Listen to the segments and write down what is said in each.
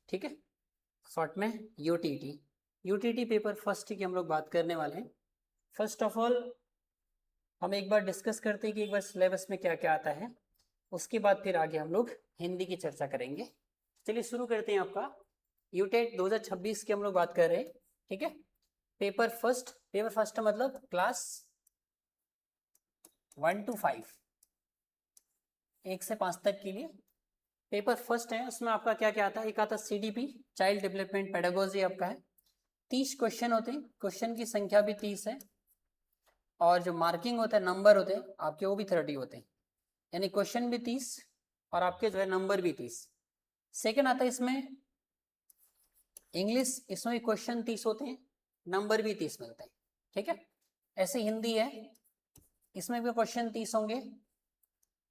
ठीक है, शॉर्ट में यूटीटी। यूटीटी पेपर फर्स्ट की हम लोग बात करने वाले हैं। फर्स्ट ऑफ ऑल हम एक बार डिस्कस करते हैं कि एक बार सिलेबस में क्या क्या आता है, उसके बाद फिर आगे हम लोग हिंदी की चर्चा करेंगे। चलिए शुरू करते हैं। आपका यूटेट 2026 की हम लोग बात कर रहे हैं। ठीक है, पेपर फर्स्ट मतलब क्लास 1 to 5, 1 से 5 तक के लिए पेपर फर्स्ट है। उसमें आपका क्या क्या आता है, एक आता है CDP, चाइल्ड डेवलपमेंट पेडागोजी आपका है। 30 क्वेश्चन होते हैं, क्वेश्चन की संख्या भी 30 है, और जो मार्किंग होता है, नंबर होते हैं आपके, वो भी 30 होते हैं। यानी क्वेश्चन भी 30 और आपके जो है नंबर भी 30। सेकेंड आता है इसमें इंग्लिश, इसमें भी क्वेश्चन 30 होते हैं, नंबर भी 30 मिलते हैं। ठीक है, ऐसे हिंदी है, इसमें भी क्वेश्चन 30 होंगे,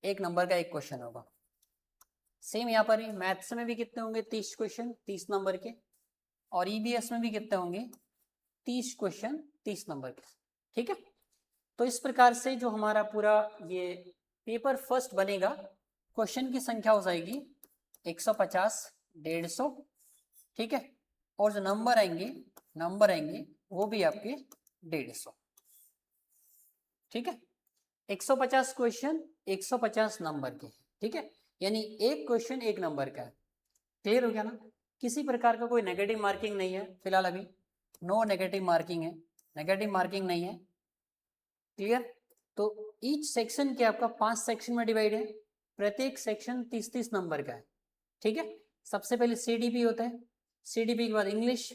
एक नंबर का एक क्वेश्चन होगा। सेम यहाँ पर ही मैथ्स में भी कितने होंगे, 30 क्वेश्चन 30 नंबर के, और EVS में भी कितने होंगे, 30 क्वेश्चन 30 नंबर के। ठीक है, तो इस प्रकार से जो हमारा पूरा ये पेपर फर्स्ट बनेगा, क्वेश्चन की संख्या हो जाएगी 150, 150। ठीक है, और जो नंबर आएंगे वो भी आपके 150। ठीक है, 150 क्वेश्चन 150 नंबर के। ठीक है, यानी एक क्वेश्चन एक नंबर का है। क्लियर हो गया ना? किसी प्रकार का कोई नेगेटिव मार्किंग नहीं है फिलहाल, अभी नो नेगेटिव मार्किंग है, नेगेटिव मार्किंग नहीं है। क्लियर? तो ईच सेक्शन के आपका 5 सेक्शन में डिवाइड है, प्रत्येक सेक्शन 30-30 नंबर का है। ठीक है, सबसे पहले CDP होता है, CDP के बाद इंग्लिश,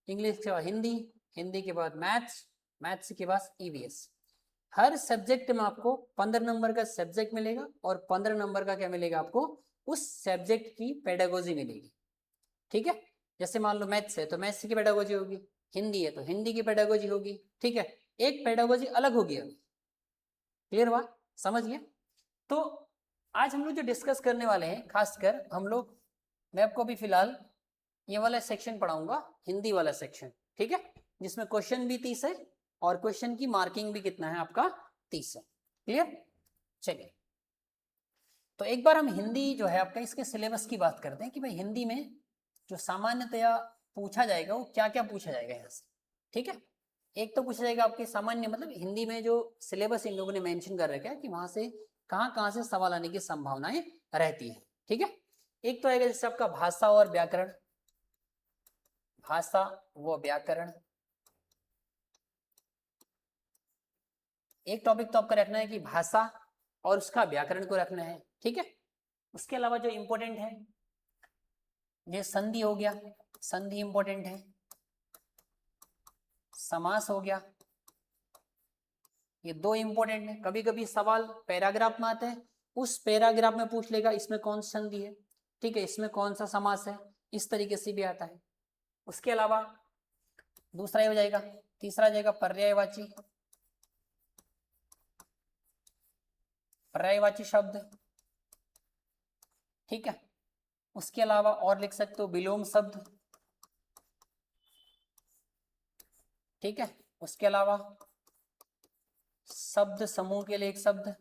इंग्लिश के बाद हिंदी, हिंदी के बाद मैथ्स, मैथ्स के बाद EVS। हर सब्जेक्ट में आपको 15 नंबर का सब्जेक्ट मिलेगा, और 15 नंबर का क्या मिलेगा आपको, उस सब्जेक्ट की पेडागोजी मिलेगी। ठीक है, जैसे मान लो मैथ्स है तो मैथ्स की पेडागोजी होगी, हिंदी है तो हिंदी की पेडागोजी होगी। ठीक है, एक पेडागोजी अलग होगी अभी। क्लियर हुआ? समझ गया? तो आज हम लोग जो डिस्कस करने वाले हैं, खासकर हम लोग, मैं आपको अभी फिलहाल ये वाला सेक्शन पढ़ाऊंगा, हिंदी वाला सेक्शन। ठीक है, जिसमें क्वेश्चन भी 30 है और क्वेश्चन की मार्किंग भी कितना है आपका, 30 है। क्लियर? चलिए, तो एक बार हम हिंदी जो है आपका, इसके सिलेबस की बात करते हैं कि भाई हिंदी में जो सामान्यतया पूछा जाएगा वो क्या क्या पूछा जाएगा यहाँ से। ठीक है, एक तो पूछा जाएगा आपके सामान्य, मतलब हिंदी में जो सिलेबस इन लोगों ने मेंशन कर रखा है कि वहां से कहाँ कहाँ से सवाल आने की संभावनाएं रहती है। ठीक है, एक तो आएगा जैसे आपका भाषा और व्याकरण, भाषा व व्याकरण, एक टॉपिक तो आपका रखना है कि भाषा और उसका व्याकरण को रखना है। ठीक है, उसके अलावा जो इंपॉर्टेंट है, ये संधि हो गया, संधि इंपॉर्टेंट है, समास हो गया, ये दो इंपॉर्टेंट है। कभी कभी सवाल पैराग्राफ में आते हैं, उस पैराग्राफ में पूछ लेगा इसमें कौन सी संधि है, ठीक है, इसमें कौन सा समास है, इस तरीके से भी आता है। उसके अलावा दूसरा ये हो जाएगा, तीसरा हो जाएगा पर्यायवाची, पर्यायवाची शब्द। ठीक है, उसके अलावा और लिख सकते हो विलोम शब्द। ठीक है, उसके अलावा शब्द समूह के लिए एक शब्द,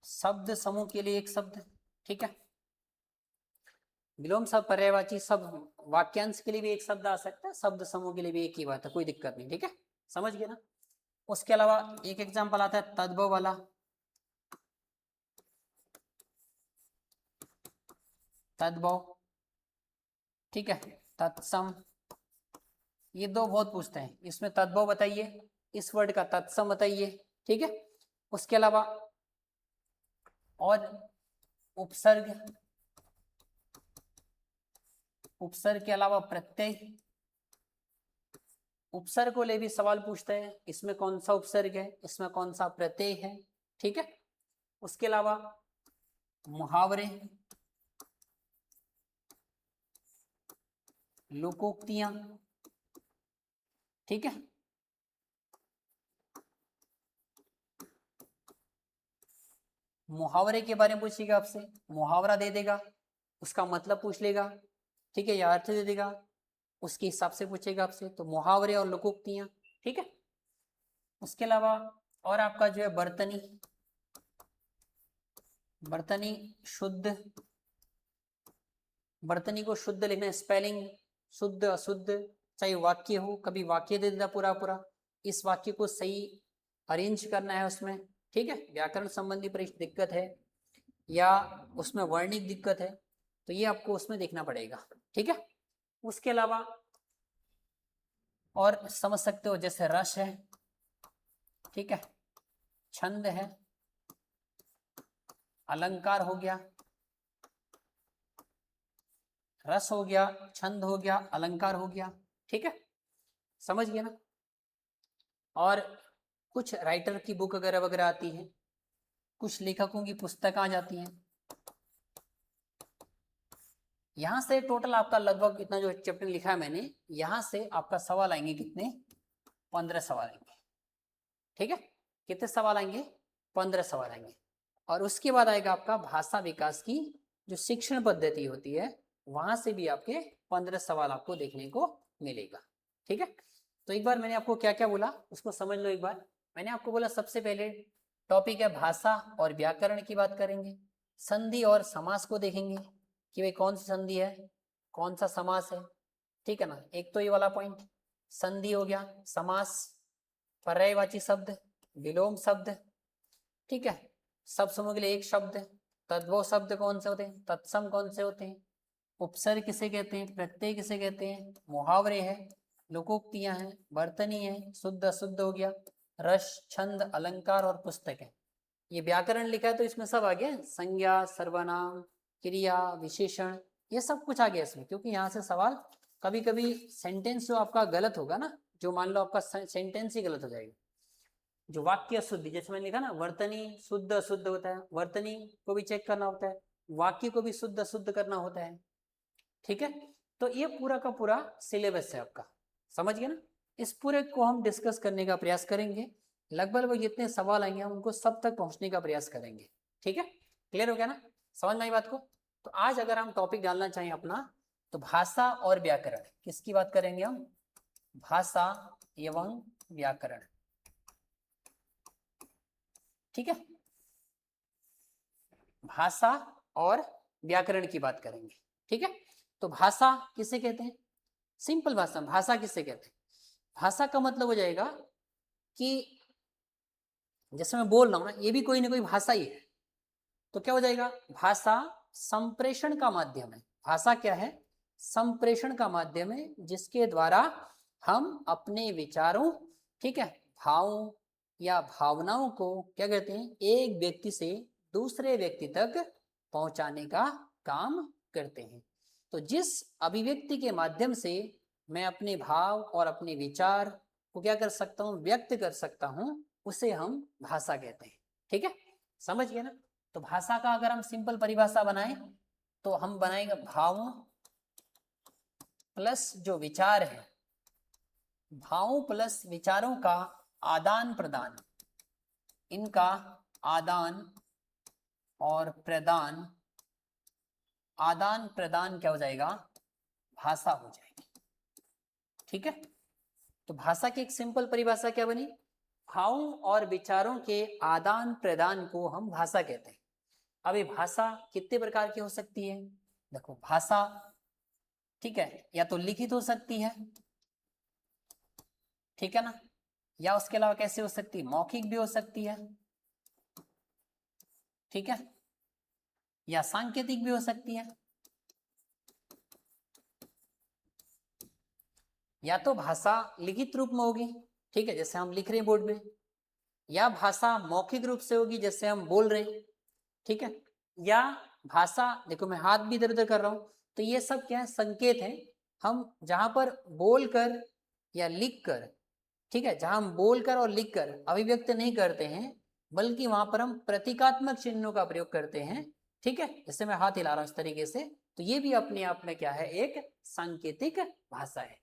शब्द समूह के लिए एक शब्द। ठीक है, विलोम शब्द, पर्यायवाची शब्द, वाक्यांश के लिए भी एक शब्द आ सकता है, शब्द समूह के लिए भी एक ही बात है, कोई दिक्कत नहीं। ठीक है, समझ गए ना? उसके अलावा एक एग्जांपल आता है तद्भव वाला, तद्भव। ठीक है, तत्सम, ये दो बहुत पूछते हैं, इसमें तद्भव बताइए, इस वर्ड का तत्सम बताइए। ठीक है, उसके अलावा और उपसर्ग, उपसर्ग के अलावा प्रत्यय, उपसर्ग को ले भी सवाल पूछते हैं, इसमें कौन सा उपसर्ग है, इसमें कौन सा प्रत्यय है। ठीक है, उसके अलावा मुहावरे, लोकोक्तियां। ठीक है, मुहावरे के बारे में पूछेगा आपसे, मुहावरा दे देगा, उसका मतलब पूछ लेगा। ठीक है, या अर्थ दे देगा, उसके हिसाब से पूछेगा आपसे। तो मुहावरे और लोकोक्तियां, ठीक है। उसके अलावा और आपका जो है बर्तनी, बर्तनी शुद्ध, बर्तनी को शुद्ध लिखना है, स्पेलिंग शुद्ध अशुद्ध, चाहे वाक्य हो, कभी वाक्य दे देता पूरा पूरा, इस वाक्य को सही अरेंज करना है उसमें, ठीक है। व्याकरण संबंधी दिक्कत है या उसमें वर्णिक दिक्कत है, तो ये आपको उसमें देखना पड़ेगा, ठीक है। उसके अलावा और समझ सकते हो, जैसे रस है, ठीक है, छंद है, अलंकार हो गया, रस हो गया, छंद हो गया, अलंकार हो गया, ठीक है, समझ गए ना। और कुछ राइटर की बुक वगैरह वगैरह आती है, कुछ लेखकों की पुस्तक आ जाती हैं। यहां से टोटल आपका लगभग इतना जो चैप्टर लिखा है मैंने, यहां से आपका सवाल आएंगे कितने, 15 सवाल आएंगे, ठीक है। कितने सवाल आएंगे, 15 सवाल आएंगे। और उसके बाद आएगा आपका भाषा विकास की जो शिक्षण पद्धति होती है, वहां से भी आपके 15 सवाल आपको देखने को मिलेगा, ठीक है। तो एक बार मैंने आपको क्या क्या बोला उसको समझ लो एक बार। मैंने आपको बोला सबसे पहले टॉपिक है भाषा और व्याकरण की बात करेंगे, संधि और समास को देखेंगे कि भाई कौन सी संधि है, कौन सा समास है, ठीक है ना। एक तो ये वाला पॉइंट संधि हो गया, समास, पर्यायवाची शब्द, विलोम शब्द, ठीक है, सब समूह के लिए एक शब्द, तद्भव शब्द कौन से होते हैं, तत्सम कौन से होते हैं, उपसर्ग किसे कहते हैं, प्रत्यय किसे कहते हैं, मुहावरे हैं, लोकोक्तियां हैं, वर्तनी है, शुद्ध अशुद्ध हो गया, रस, छंद, अलंकार और पुस्तक है। ये व्याकरण लिखा है तो इसमें सब आ गया, संज्ञा, सर्वनाम, क्रिया, विशेषण, ये सब कुछ आ गया इसमें। क्योंकि यहाँ से सवाल कभी कभी सेंटेंस जो आपका गलत होगा ना, जो मान लो आपका सेंटेंस ही गलत हो जाएगा, जो वाक्य शुद्धि, जैसे मैंने लिखा ना वर्तनी शुद्ध अशुद्ध होता है, वर्तनी को भी चेक करना होता है, वाक्य को भी शुद्ध अशुद्ध करना होता है, ठीक है। तो ये पूरा का पूरा सिलेबस है आपका, समझ गए ना। इस पूरे को हम डिस्कस करने का प्रयास करेंगे, लगभग वो जितने सवाल आएंगे हम उनको सब तक पहुंचने का प्रयास करेंगे, ठीक है। क्लियर हो गया ना, समझ में आई बात को। तो आज अगर हम टॉपिक डालना चाहें अपना, तो भाषा और व्याकरण, किसकी बात करेंगे हम, भाषा एवं व्याकरण, ठीक है। भाषा और व्याकरण की बात करेंगे, ठीक है। तो भाषा किसे कहते हैं, सिंपल भाषा, भाषा किसे कहते हैं, भाषा का मतलब हो जाएगा कि जैसे मैं बोल रहा हूं ना, ये भी कोई ना कोई भाषा ही है। तो क्या हो जाएगा, भाषा संप्रेषण का माध्यम है। भाषा क्या है, संप्रेषण का माध्यम है, जिसके द्वारा हम अपने विचारों, ठीक है, भावों या भावनाओं को क्या कहते हैं, एक व्यक्ति से दूसरे व्यक्ति तक पहुंचाने का काम करते हैं। तो जिस अभिव्यक्ति के माध्यम से मैं अपने भाव और अपने विचार को क्या कर सकता हूं, व्यक्त कर सकता हूं, उसे हम भाषा कहते हैं, ठीक है, समझ गए ना। तो भाषा का अगर हम सिंपल परिभाषा बनाएं तो हम बनाएंगे भावों प्लस जो विचार है, भावों प्लस विचारों का आदान प्रदान, इनका आदान और प्रदान, आदान प्रदान क्या हो जाएगा, भाषा हो जाएगी, ठीक है। तो भाषा की एक सिंपल परिभाषा क्या बनी, भावों और विचारों के आदान प्रदान को हम भाषा कहते हैं। अब ये भाषा कितने प्रकार की हो सकती है, देखो भाषा, ठीक है, या तो लिखित हो सकती है, ठीक है ना, या उसके अलावा कैसे हो सकती है, मौखिक भी हो सकती है, ठीक है, या सांकेतिक भी हो सकती है। या तो भाषा लिखित रूप में होगी, ठीक है, जैसे हम लिख रहे हैं बोर्ड में, या भाषा मौखिक रूप से होगी जैसे हम बोल रहे हैं, ठीक है, या भाषा, देखो मैं हाथ भी इधर उधर कर रहा हूं, तो ये सब क्या है, संकेत है। हम जहां पर बोलकर या लिखकर, ठीक है, जहां हम बोलकर और लिखकर अभिव्यक्त नहीं करते हैं, बल्कि वहां पर हम प्रतीकात्मक चिन्हों का प्रयोग करते हैं, ठीक है, जैसे मैं हाथ हिला रहा हूं इस तरीके से, तो ये भी अपने आप में क्या है, एक सांकेतिक भाषा है।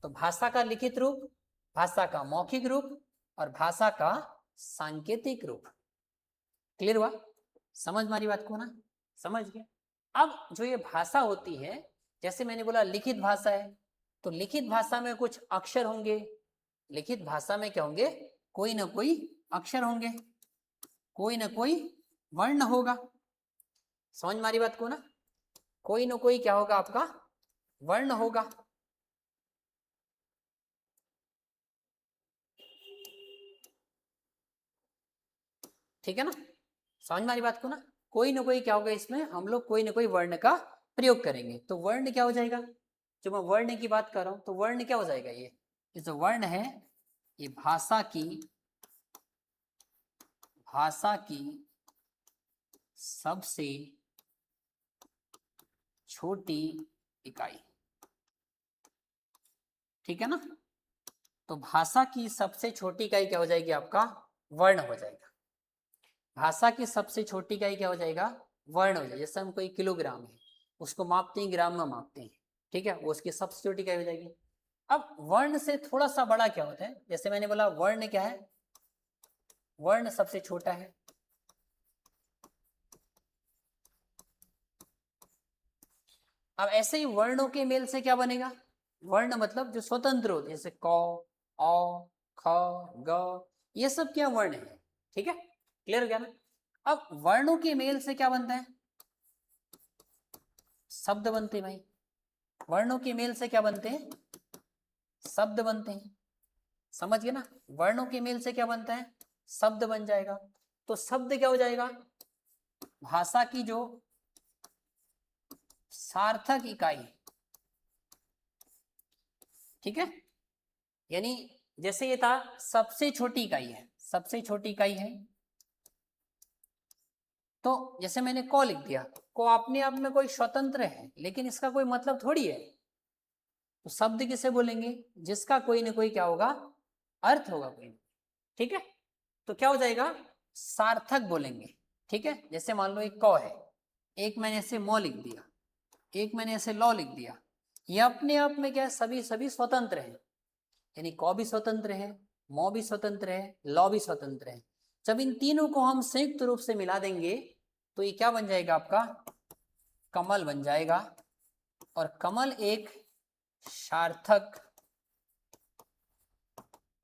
तो भाषा का लिखित रूप, भाषा का मौखिक रूप और भाषा का सांकेतिक रूप। क्लियर हुआ, समझ मारी बात को ना, समझ गए। अब जो ये भाषा होती है, जैसे मैंने बोला लिखित भाषा है, तो लिखित भाषा में कुछ अक्षर होंगे, लिखित भाषा में क्या होंगे, कोई ना कोई अक्षर होंगे, कोई ना कोई वर्ण होगा। समझ मारी बात को ना, कोई ना कोई क्या होगा आपका, वर्ण होगा। ठीक है ना, समझ मारी बात को ना, कोई ना कोई क्या होगा, इसमें हम लोग कोई ना कोई वर्ण का प्रयोग करेंगे। तो वर्ण क्या हो जाएगा, जो मैं वर्ण की बात कर रहा हूं, तो वर्ण क्या हो जाएगा, ये जो वर्ण है ये भाषा की सबसे छोटी इकाई। ठीक है ना, तो भाषा की सबसे छोटी इकाई क्या हो जाएगी, आपका वर्ण हो जाएगा। भाषा की सबसे छोटी इकाई क्या हो जाएगा, वर्ण हो जाएगा। जैसे हम कोई किलोग्राम है उसको मापते हैं, ग्राम में मापते हैं, ठीक है, वो उसकी सबसे छोटी इकाई हो जाएगी। अब वर्ण से थोड़ा सा बड़ा क्या होता है, जैसे मैंने बोला वर्ण क्या है, वर्ण सबसे छोटा है। अब ऐसे ही वर्णों के मेल से क्या बनेगा, वर्ण मतलब जो स्वतंत्र होते हैं, जैसे क, अ, ख, ग, ये सब क्या वर्ण है। ठीक है, क्लियर हो गया ना। अब वर्णों के मेल से क्या बनता है, शब्द बनते हैं भाई। वर्णों के मेल से क्या बनते हैं, शब्द बनते हैं। समझ गए ना, वर्णों के मेल से क्या बनता है, शब्द बन जाएगा। तो शब्द क्या हो जाएगा, भाषा की जो सार्थक इकाई। ठीक है, यानी जैसे ये था सबसे छोटी इकाई है, सबसे छोटी इकाई है, तो जैसे मैंने क लिख दिया, को अपने आप में कोई स्वतंत्र है, लेकिन इसका कोई मतलब थोड़ी है। तो शब्द किसे बोलेंगे, जिसका कोई ना कोई क्या होगा, अर्थ होगा कोई। ठीक है, तो क्या हो जाएगा, सार्थक बोलेंगे। ठीक है, जैसे मान लो एक क है, एक मैंने ऐसे म लिख दिया, एक मैंने ऐसे ल लिख दिया, ये अपने आप में क्या है, सभी सभी स्वतंत्र हैं। यानी क भी स्वतंत्र है, म भी स्वतंत्र है, ल भी स्वतंत्र है। जब इन तीनों को हम संयुक्त रूप से मिला देंगे तो ये क्या बन जाएगा, आपका कमल बन जाएगा। और कमल एक सार्थक,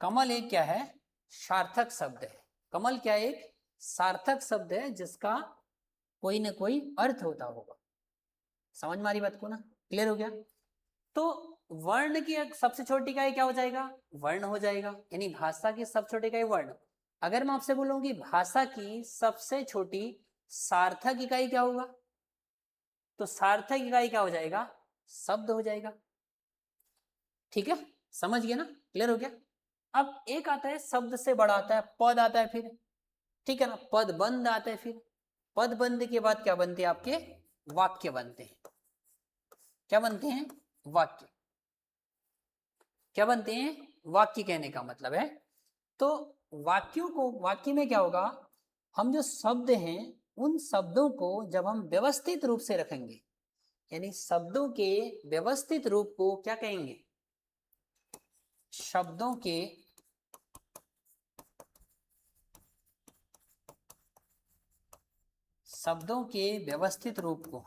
कमल एक क्या है, सार्थक शब्द है। कमल क्या एक सार्थक शब्द है, जिसका कोई ना कोई अर्थ होता होगा। समझ मारी बात को ना, क्लियर हो गया। तो वर्ण की एक सबसे छोटी इकाई क्या हो जाएगा, वर्ण हो जाएगा। यानी भाषा की सबसे छोटी इकाई वर्ण। अगर मैं आपसे बोलूंगी भाषा की सबसे छोटी सार्थक इकाई क्या होगा, तो सार्थक इकाई क्या हो जाएगा, शब्द हो जाएगा। ठीक है, समझ गए ना, क्लियर हो गया। अब एक आता है शब्द से बड़ा आता है पद आता है फिर। ठीक है ना, पद बंद आता है फिर। पद बंद के बाद क्या बनते हैं, आपके वाक्य बनते हैं। क्या बनते हैं, वाक्य। क्या बनते हैं, वाक्य कहने का मतलब है। तो वाक्यों को, वाक्य में क्या होगा, हम जो शब्द हैं उन शब्दों को जब हम व्यवस्थित रूप से रखेंगे, यानी शब्दों के व्यवस्थित रूप को क्या कहेंगे, शब्दों के शब्दों के व्यवस्थित रूप को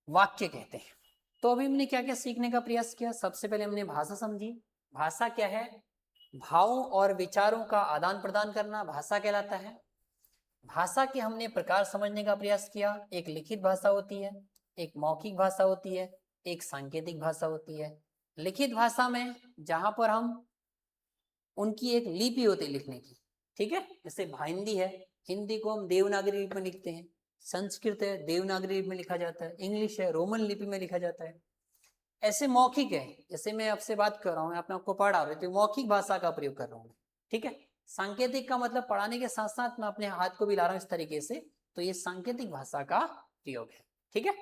वाक्य कहते हैं। तो अभी हमने क्या क्या सीखने का प्रयास किया, सबसे पहले हमने भाषा समझी। भाषा क्या है, भावों और विचारों का आदान प्रदान करना भाषा कहलाता है। भाषा के हमने प्रकार समझने का प्रयास किया, एक लिखित भाषा होती है, एक मौखिक भाषा होती है, एक सांकेतिक भाषा होती है। लिखित भाषा में जहां पर हम उनकी एक लिपि होती है लिखने की। ठीक है, जैसे हिंदी है, हिंदी को हम देवनागरी लिपि में लिखते हैं। संस्कृत है, देवनागरी लिपि में लिखा जाता है। इंग्लिश है, रोमन लिपि में लिखा जाता है। ऐसे मौखिक है, जैसे मैं आपसे बात कर रहा हूँ, अपने आपको पढ़ा रहा हूँ, तो मौखिक भाषा का प्रयोग कर रहा हूँ। ठीक है, सांकेतिक का मतलब पढ़ाने के साथ साथ मैं अपने हाथ को भी ला रहा हूँ इस तरीके से, तो ये सांकेतिक भाषा का प्रयोग है। ठीक है,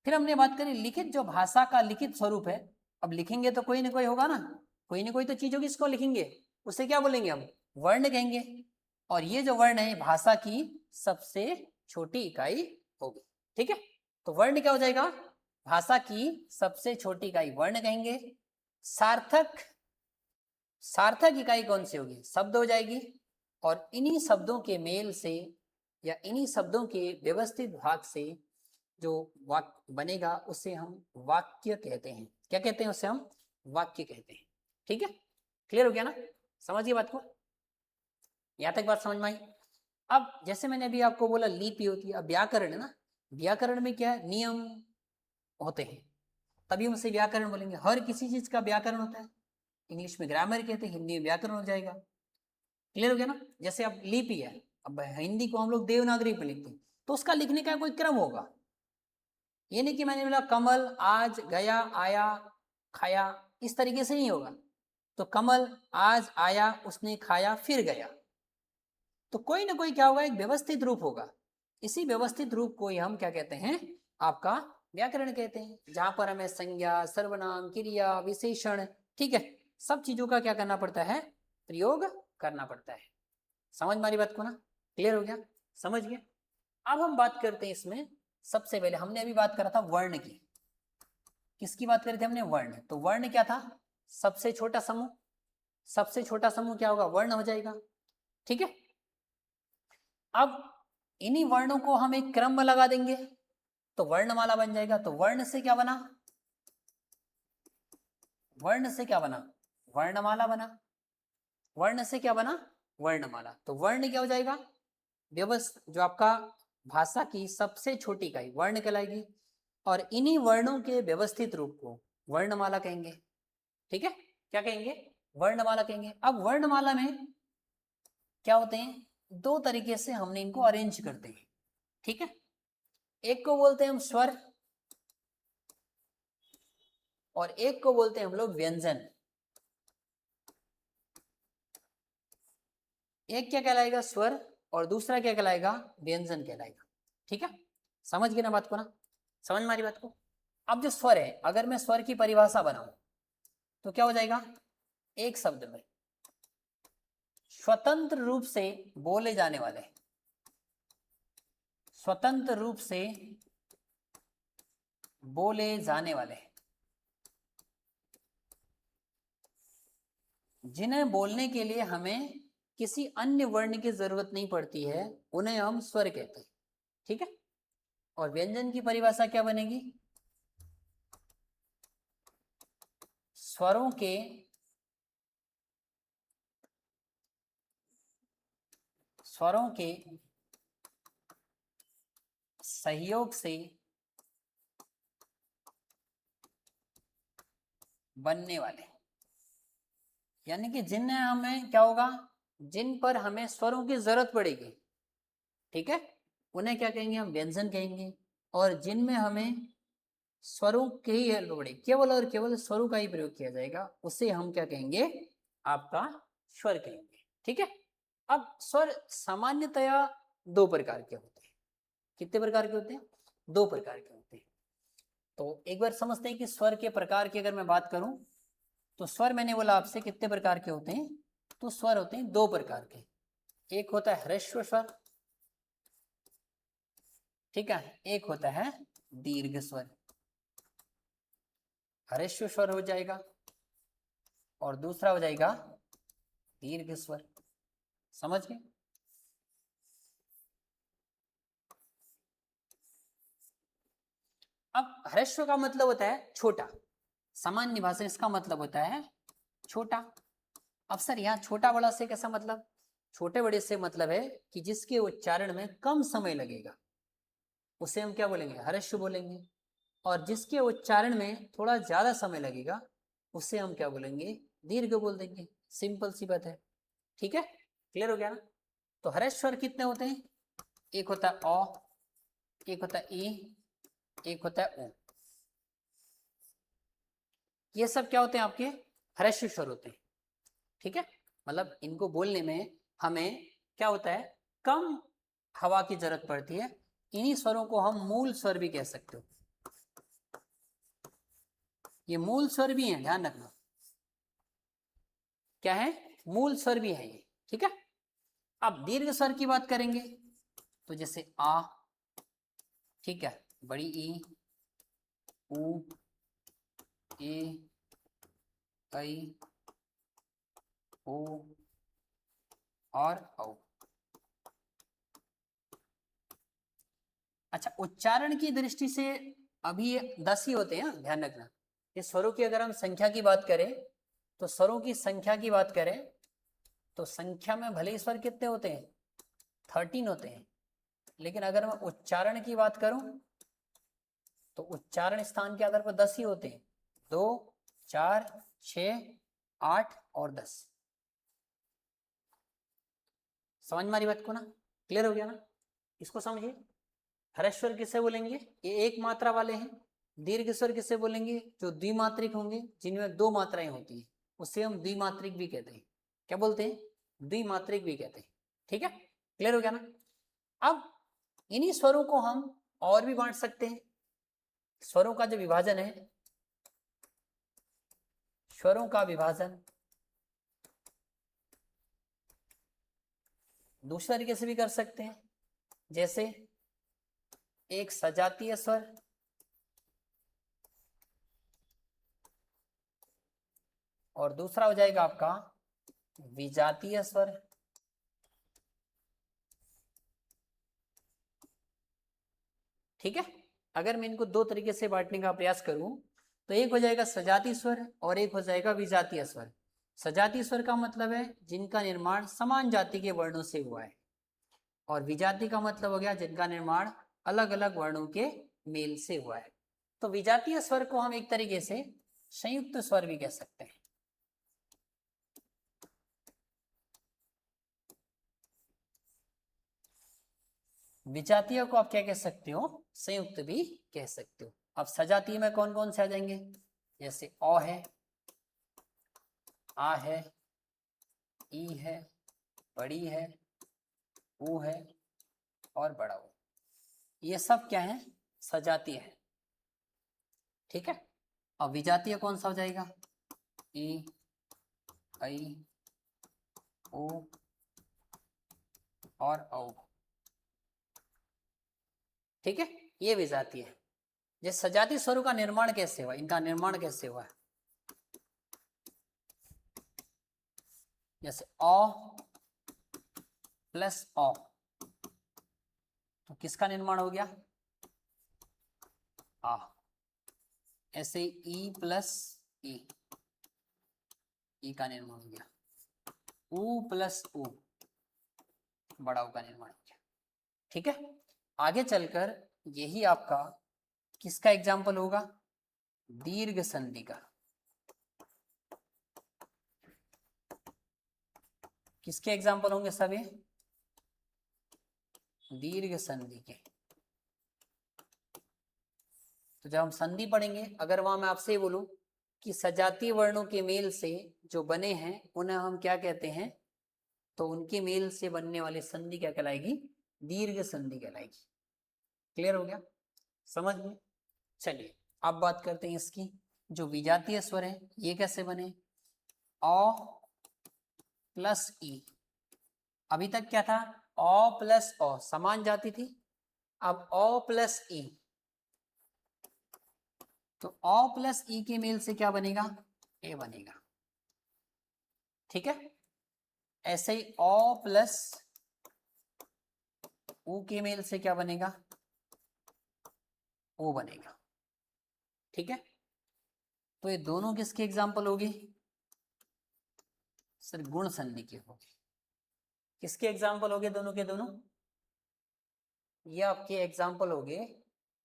फिर हमने बात करी लिखित, जो भाषा का लिखित स्वरूप है। अब लिखेंगे तो कोई ना कोई होगा ना, कोई ना कोई तो चीज होगी, इसको लिखेंगे, उसे क्या बोलेंगे हम, वर्ण कहेंगे। और ये जो वर्ण है भाषा की सबसे छोटी इकाई होगी। ठीक है, तो वर्ण क्या हो जाएगा, भाषा की सबसे छोटी इकाई वर्ण कहेंगे। सार्थक, सार्थक इकाई कौन सी होगी, शब्द हो जाएगी। और इन्हीं शब्दों के मेल से या इन्हीं शब्दों के व्यवस्थित भाग से जो वाक्य बनेगा उसे हम वाक्य कहते हैं। क्या कहते हैं? उसे हम वाक्य कहते हैं। ठीक है, क्लियर हो गया ना? समझिए बात को, यहाँ तक बात समझ में आई? अब जैसे मैंने अभी आपको बोला लिपि होती है, अब व्याकरण है ना, व्याकरण में क्या है? नियम होते हैं, तभी हम उसे व्याकरण बोलेंगे। हर किसी चीज का व्याकरण होता है। इंग्लिश में ग्रामर कहते हैं, हिंदी में व्याकरण हो जाएगा। क्लियर हो गया ना? जैसे अब लिपि है, अब हिंदी को हम लोग देवनागरी पे लिखते हैं, तो उसका लिखने का कोई क्रम होगा। ये नहीं कि मैंने बोला कमल आज गया आया खाया, इस तरीके से नहीं होगा। तो कमल आज आया, उसने खाया, फिर गया, तो कोई ना कोई क्या होगा? एक व्यवस्थित रूप होगा। इसी व्यवस्थित रूप को ही हम क्या कहते हैं? आपका व्याकरण कहते हैं, जहां पर हमें संज्ञा, सर्वनाम, क्रिया, विशेषण, ठीक है, सब चीजों का क्या करना पड़ता है? प्रयोग करना पड़ता है। समझ मारी बात को ना? क्लियर हो गया? समझ गए? अब हम बात करते हैं इसमें, सबसे पहले हमने अभी बात करा था वर्ण की। किसकी बात करी थी हमने? वर्ण। तो वर्ण क्या था? सबसे छोटा समूह। सबसे छोटा समूह क्या होगा? वर्ण हो जाएगा। ठीक है, अब इन्हीं वर्णों को हम एक क्रम में लगा देंगे तो वर्णमाला बन जाएगा। तो वर्ण से क्या बना? वर्ण से क्या बना? वर्णमाला बना। वर्ण से क्या बना? वर्णमाला। तो वर्ण क्या हो जाएगा? व्यवस्थ जो आपका भाषा की सबसे छोटी इकाई वर्ण कहलाएगी, और इन्हीं वर्णों के व्यवस्थित रूप को वर्णमाला कहेंगे। ठीक है, क्या कहेंगे? वर्णमाला कहेंगे। अब वर्णमाला में क्या होते हैं? दो तरीके से हमने इनको अरेंज करते हैं। ठीक है, एक को बोलते हैं हम स्वर, और एक को बोलते हैं हम लोग व्यंजन। एक क्या कहलाएगा? स्वर, और दूसरा क्या कहलाएगा? व्यंजन कहलाएगा। ठीक है, समझ गए ना बात को ना? समझ मारी बात को? अब जो स्वर है, अगर मैं स्वर की परिभाषा बनाऊं तो क्या हो जाएगा? एक शब्द में स्वतंत्र रूप से बोले जाने वाले, स्वतंत्र रूप से बोले जाने वाले, जिन्हें बोलने के लिए हमें किसी अन्य वर्ण की जरूरत नहीं पड़ती है, उन्हें हम स्वर कहते हैं। ठीक है, और व्यंजन की परिभाषा क्या बनेगी? स्वरों के स्वरों के सहयोग से बनने वाले, यानी कि जिन्हें हमें क्या होगा? जिन पर हमें स्वरों की जरूरत पड़ेगी, ठीक है, उन्हें क्या कहेंगे? हम व्यंजन कहेंगे। और जिनमें हमें स्वरों की ही हेल्प पड़ेगी, केवल और केवल स्वरों का ही प्रयोग किया जाएगा, उसे हम क्या कहेंगे? आपका स्वर कहेंगे। ठीक है, अब स्वर सामान्यतया दो प्रकार के होते हैं। कितने प्रकार के होते हैं? दो प्रकार के होते हैं। तो एक बार समझते हैं कि स्वर के प्रकार की अगर मैं बात करूं, तो स्वर मैंने बोला आपसे कितने प्रकार के होते हैं? तो स्वर होते हैं दो प्रकार के। एक होता है ह्रस्व स्वर, ठीक है, एक होता है दीर्घ स्वर। ह्रस्व स्वर हो जाएगा और दूसरा हो जाएगा दीर्घ स्वर। समझ गए? अब ह्रस्व का मतलब होता है छोटा, सामान्य भाषा में इसका मतलब होता है छोटा। अब सर यहाँ छोटा बड़ा से कैसा मतलब? छोटे बड़े से मतलब है कि जिसके उच्चारण में कम समय लगेगा उसे हम क्या बोलेंगे? ह्रस्व बोलेंगे। और जिसके उच्चारण में थोड़ा ज्यादा समय लगेगा उसे हम क्या बोलेंगे? दीर्घ बोल देंगे। सिंपल सी बात है। ठीक है, क्लियर हो गया ना? तो ह्रस्व स्वर कितने होते हैं? एक होता है अ, एक होता है ई, एक होता है उ। ये सब क्या होते हैं? आपके ह्रस्व स्वर होते हैं। ठीक है, मतलब इनको बोलने में हमें क्या होता है? कम हवा की जरूरत पड़ती है। इन्हीं स्वरों को हम मूल स्वर भी कह सकते हो। ये मूल स्वर भी है, ध्यान रखना। क्या है? मूल स्वर भी है ये। ठीक है, अब दीर्घ स्वर की बात करेंगे तो जैसे आ, ठीक है, बड़ी ई, उ, ए, ऐ, ओ और औ। अच्छा, उच्चारण की दृष्टि से अभी ये 10 ही होते हैं, ध्यान रखना। ये स्वरों की अगर हम संख्या की बात करें, तो स्वरों की संख्या की बात करें तो संख्या में भले ही स्वर कितने होते हैं, 13 होते हैं, लेकिन अगर मैं उच्चारण की बात करूं तो उच्चारण स्थान के आधार पर 10 ही होते हैं। 2, 4, 6, 8 और 10। समझ में आ रही बात को ना? क्लियर हो गया ना? इसको समझिए। ह्रस्व स्वर किसे बोलेंगे? ये एक मात्रा वाले हैं। दीर्घ स्वर किसे बोलेंगे? जो द्विमात्रिक होंगे, जिनमें 2 मात्राएं होती हैं, उसे हम द्विमात्रिक भी कहते हैं। क्या बोलते हैं? द्विमात्रिक भी कहते हैं। ठीक है, क्लियर हो गया ना? अब इन्हीं स्वरों को हम और भी बांट सकते हैं। स्वरों का जो विभाजन है, स्वरों का विभाजन दूसरे तरीके से भी कर सकते हैं। जैसे एक सजातीय स्वर और दूसरा हो जाएगा आपका विजातीय स्वर। ठीक है, अगर मैं इनको 2 तरीके से बांटने का प्रयास करूं तो एक हो जाएगा सजातीय स्वर और एक हो जाएगा विजातीय स्वर। सजातीय स्वर का मतलब है जिनका निर्माण समान जाति के वर्णों से हुआ है, और विजाति का मतलब हो गया जिनका निर्माण अलग अलग वर्णों के मेल से हुआ है। तो विजातीय स्वर को हम एक तरीके से संयुक्त स्वर भी कह सकते हैं। विजातीय को आप क्या कह सकते हो? संयुक्त भी कह सकते हो। अब सजातीय में कौन कौन से आ जाएंगे? जैसे अ है, आ है, ई है, बड़ी है, ऊ है और बड़ा ऊ। ये सब क्या है? सजातीय है। ठीक है, अब विजातीय कौन सा हो जाएगा? ई, ऐ, ओ और औ। ठीक है, ये विजातीय है। ये सजातीय स्वरों का निर्माण कैसे हुआ, इनका निर्माण कैसे हुआ? जैसे अ प्लस अ, तो किसका निर्माण हो गया? आ। ऐसे ई प्लस ई, ई का निर्माण हो गया। ऊ प्लस ऊ, बड़ा ऊ का निर्माण हो गया। ठीक है, आगे चलकर यही आपका किसका एग्जाम्पल होगा? दीर्घ संधि का। किसके एग्जाम्पल होंगे सभी? दीर्घ संधि के। तो जब हम संधि पढ़ेंगे, अगर वहां मैं आपसे बोलूं कि सजातीय वर्णों के मेल से जो बने हैं उन्हें हम क्या कहते हैं, तो उनके मेल से बनने वाली संधि क्या कहलाएगी? दीर्घ संधि कहलाएगी। क्लियर हो गया? समझ में? चलिए अब बात करते हैं इसकी। जो विजातीय स्वर है ये कैसे बने? अ प्लस ई। अभी तक क्या था? अ प्लस अ समान जाति थी। अब अ प्लस ई, तो अ प्लस ई के मेल से क्या बनेगा? ए बनेगा। ठीक है, ऐसे ही अ प्लस ऊ के मेल से क्या बनेगा? ओ बनेगा। ठीक है, तो ये दोनों किसके एग्जाम्पल होगी? सर गुण संधि के होगी। किसके एग्जाम्पल हो गए दोनों के दोनों? ये आपके एग्जाम्पल हो गए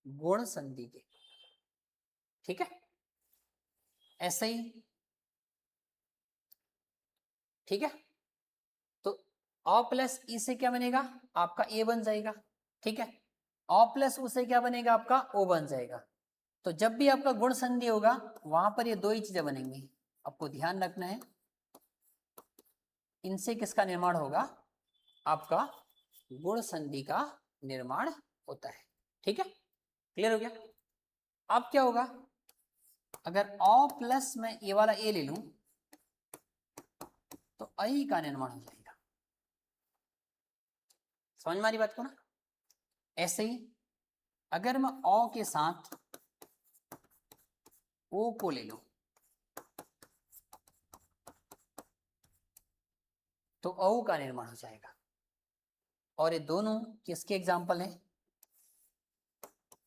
गुण संधि के। ठीक है, ऐसे ही। ठीक है, तो अ प्लस ई से क्या बनेगा? आपका ए बन जाएगा। ठीक है, अ प्लस ऊ से क्या बनेगा? आपका ओ बन जाएगा। तो जब भी आपका गुण संधि होगा वहां पर ये दो ही चीजें बनेंगी, आपको ध्यान रखना है। इनसे किसका निर्माण होगा? आपका गुण संधि का निर्माण होता है। ठीक है, क्लियर हो गया? अब क्या होगा? अगर अ प्लस में ये वाला ए ले लूं तो ऐ का निर्माण हो जाएगा। समझ में आ रही बात को ना? ऐसे ही अगर मैं अ के साथ ओ को ले लूं तो औ का निर्माण हो जाएगा। और ये दोनों किसके एग्जाम्पल हैं?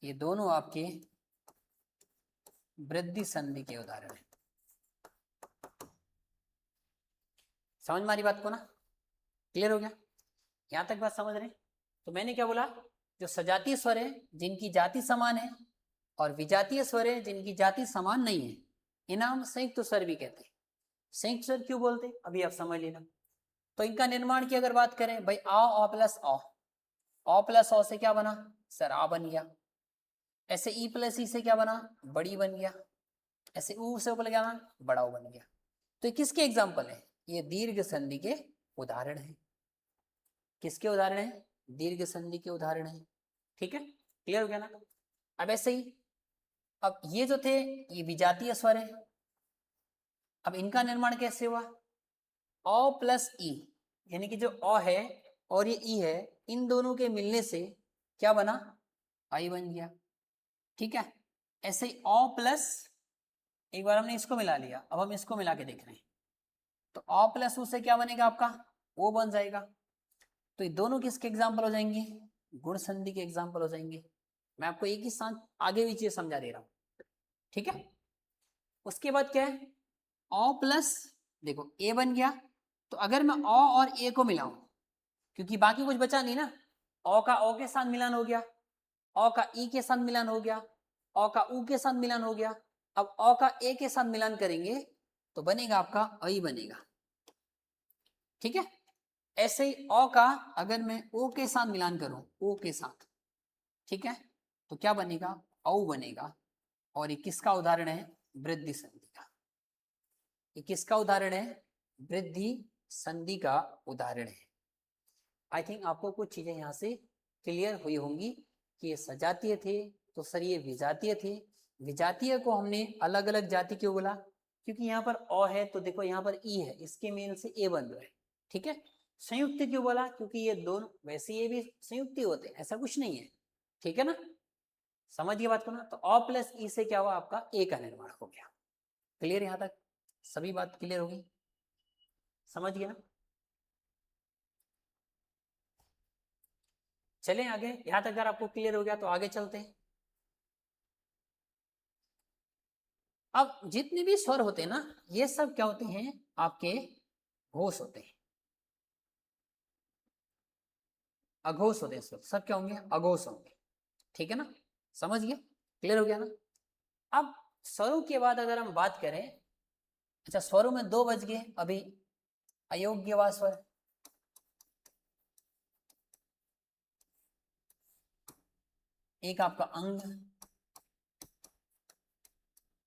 ये दोनों आपके वृद्धि संधि के उदाहरण हैं। समझ में आ रही बात को ना? क्लियर हो गया? यहां तक बात समझ रहे? तो मैंने क्या बोला, जो सजातीय स्वर है जिनकी जाति समान है और विजातीय स्वर है जिनकी जाति समान नहीं है, इन्हें हम संयुक्त स्वर भी कहते हैं। संयुक्त स्वर क्यों बोलते हैं अभी आप समझ लेना। तो इनका निर्माण की अगर बात करें भाई, आ प्लस प्लस औ से क्या बना सर, आ बन गया। ऐसे ई प्लस ई से क्या बना, बड़ी बन गया। ऐसे ऊ से ऊपर क्या बना, बड़ा ऊ बन गया। तो ये किसके एग्जाम्पल है, ये दीर्घ संधि के उदाहरण है। किसके उदाहरण है, दीर्घ संधि के उदाहरण है। ठीक है, क्लियर हो गया ना? अब ऐसे ही, अब ये जो थे ये विजातीय स्वर है। अब इनका निर्माण कैसे हुआ, ओ प्लस ई, यानी कि जो अ है और ये ई है, इन दोनों के मिलने से क्या बना, आई बन गया। ठीक है, ऐसे ही अ प्लस, एक बार हमने इसको मिला लिया, अब हम इसको मिला के देख रहे हैं, तो अ प्लस ऊ से क्या बनेगा आपका, वो बन जाएगा। तो ये दोनों किसके एग्जाम्पल हो जाएंगे, गुण संधि के एग्जाम्पल हो जाएंगे। मैं आपको एक ही साथ आगे भी चीज समझा दे रहा हूं। ठीक है, उसके बाद क्या है, ओ प्लस, देखो ए बन गया। तो अगर मैं ओ और ए को मिलाऊं, क्योंकि बाकी कुछ बचा नहीं ना, ओ का ओ के साथ मिलान हो गया, ओ का ई के साथ मिलान हो गया, ओ का ऊ के साथ मिलान हो गया। अब ओ का ए के साथ मिलान करेंगे तो बनेगा आपका अई बनेगा। ठीक है, ऐसे ही ओ का अगर मैं ओ के साथ मिलान करूं, ओ के साथ, ठीक है, तो क्या बनेगा, औ बनेगा। और ये किसका उदाहरण है, वृद्धि संधि का। ये किसका उदाहरण है, वृद्धि संधि का उदाहरण है। आई थिंक आपको कुछ चीजें यहाँ से क्लियर हुई होंगी कि ये सजातीय थे तो सर ये विजातीय थे। विजातीय को हमने अलग अलग जाति क्यों बोला, क्योंकि यहाँ पर अ है तो देखो यहाँ पर ई है, इसके मेल से ए बन रहा है। ठीक है, संयुक्त क्यों बोला, क्योंकि ये दोनों, वैसे ये भी संयुक्त ही होते हैं, ऐसा कुछ नहीं है। ठीक है ना, समझिए बात को ना। तो अ प्लस ई से क्या हुआ, आपका ए का निर्माण हो गया। क्लियर, यहाँ तक सभी बात क्लियर होगी, समझ गए ना? चलें आगे, यहां तक अगर आपको क्लियर हो गया तो आगे चलते हैं। अब जितने भी स्वर होते हैं ना, ये सब क्या होते हैं, आपके घोष होते हैं, अघोष होते हैं। सब क्या होंगे, अघोष होंगे। ठीक है ना, समझ गए, क्लियर हो गया ना? अब स्वरों के बाद अगर हम बात करें, अच्छा स्वरों में दो बज गए अभी, अयोग्य स्वर, एक आपका अंग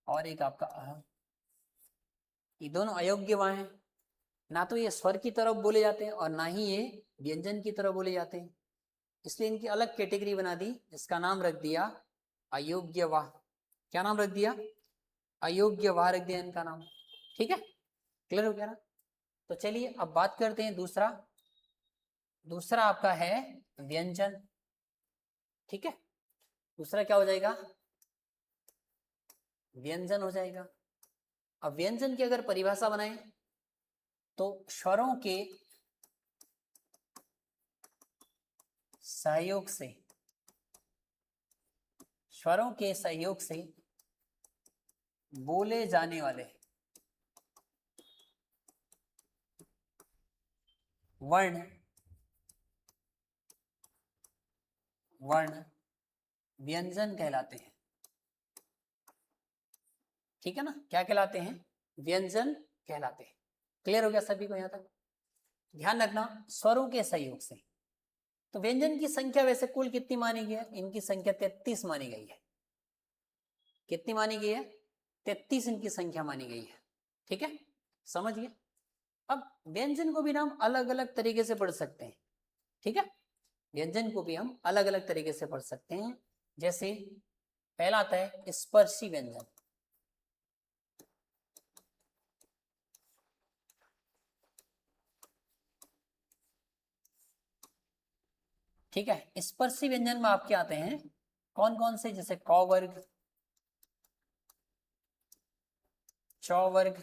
और एक आपका अह। ये दोनों अयोग्य हैं, ना तो ये स्वर की तरफ बोले जाते हैं और ना ही ये व्यंजन की तरफ बोले जाते हैं, इसलिए इनकी अलग कैटेगरी बना दी, जिसका नाम रख दिया अयोग्य वाह। क्या नाम रख दिया, अयोग्य वाह रख दिया इनका नाम। ठीक है, क्लियर हो गया ना? तो चलिए अब बात करते हैं दूसरा। दूसरा आपका है व्यंजन। ठीक है, दूसरा क्या हो जाएगा, व्यंजन हो जाएगा। अब व्यंजन की अगर परिभाषा बनाए तो स्वरों के सहयोग से, स्वरों के सहयोग से बोले जाने वाले वर्ण, वर्ण व्यंजन कहलाते हैं। ठीक है ना, क्या कहलाते हैं, व्यंजन कहलाते हैं। क्लियर हो गया सभी को यहाँ तक? ध्यान रखना, स्वरों के सहयोग से। तो व्यंजन की संख्या वैसे कुल कितनी मानी गई है, इनकी संख्या 33 मानी गई है। कितनी मानी गई है, 33 इनकी संख्या मानी गई है। ठीक है, समझ गए? अब व्यंजन को भी हम अलग अलग तरीके से पढ़ सकते हैं। ठीक है, व्यंजन को भी हम अलग अलग तरीके से पढ़ सकते हैं। जैसे पहला आता है स्पर्शी व्यंजन। ठीक है, स्पर्शी व्यंजन में आपके आते हैं कौन कौन से, जैसे क वर्ग, च वर्ग,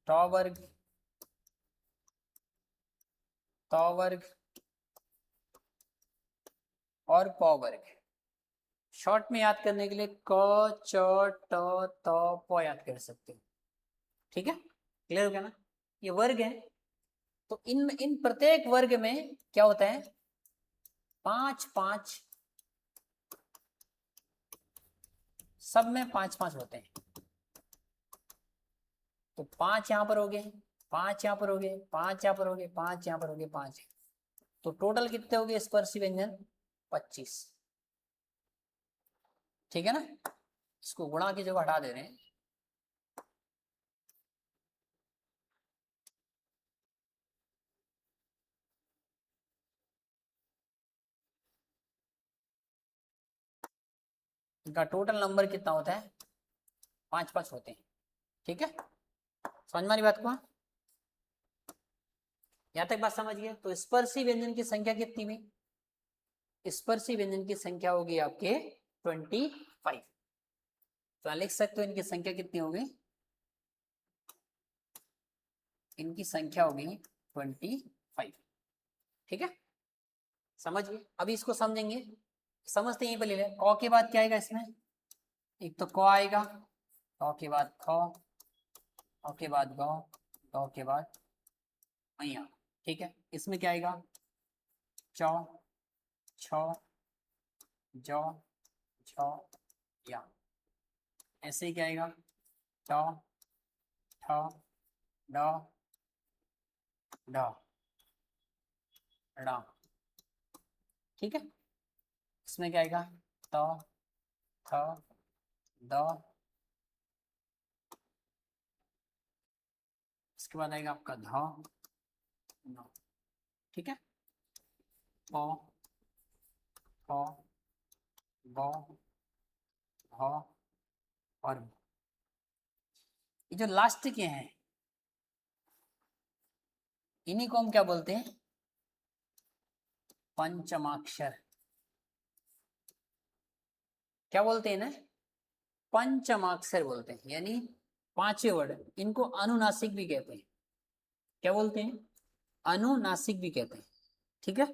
ट वर्ग, त वर्ग, और प वर्ग। शॉर्ट में याद करने के लिए क च ट त प याद कर सकते हो। ठीक है, क्लियर हो गया ना? ये वर्ग है, तो इन प्रत्येक वर्ग में क्या होता है, 5 5, सब में 5 5 होते हैं। तो 5 यहां पर हो गए, 5 यहां पर हो गए, 5 यहां पर हो गए, 5 यहां पर हो गए, 5। तो टोटल कितने हो गए स्पर्शी व्यंजन? 25। ठीक है ना? इसको गुणा की जगह हटा दे रहे हैं। इनका टोटल नंबर कितना होता है? 5 5 होते हैं। ठीक है, समझ में आ रही बात को? यहां तक बात समझ गए? तो स्पर्शी व्यंजन की संख्या कितनी हुई? स्पर्शी व्यंजन की संख्या होगी आपके 25। तो लिख सकते हो इनकी संख्या कितनी होगी? इनकी संख्या होगी 25। ठीक है, समझ गए? अभी इसको समझेंगे, समझते यहीं पर ले लें। क के बाद क्या आएगा इसमें? एक तो क आएगा, क के बाद ख, ख के बाद ग, ग के बाद मैया। ठीक है, इसमें क्या आएगा? चौ, छ, जौ, झ, या। ऐसे ही क्या आएगा? ट, ठ, ड, ढ, ड़। ठीक है, इसमें क्या आएगा? त, थ, द, इसके बाद आएगा आपका ध, न। ठीक है, प, फ, ब, भ और भ। ये जो लास्ट के हैं इन्हीं को हम क्या बोलते हैं? पंचमाक्षर। क्या बोलते हैं ना? पंचमाक्षर बोलते हैं, यानी पांचवे वर्ड। इनको अनुनासिक भी कहते हैं। क्या बोलते हैं? अनुनासिक भी कहते हैं। ठीक है,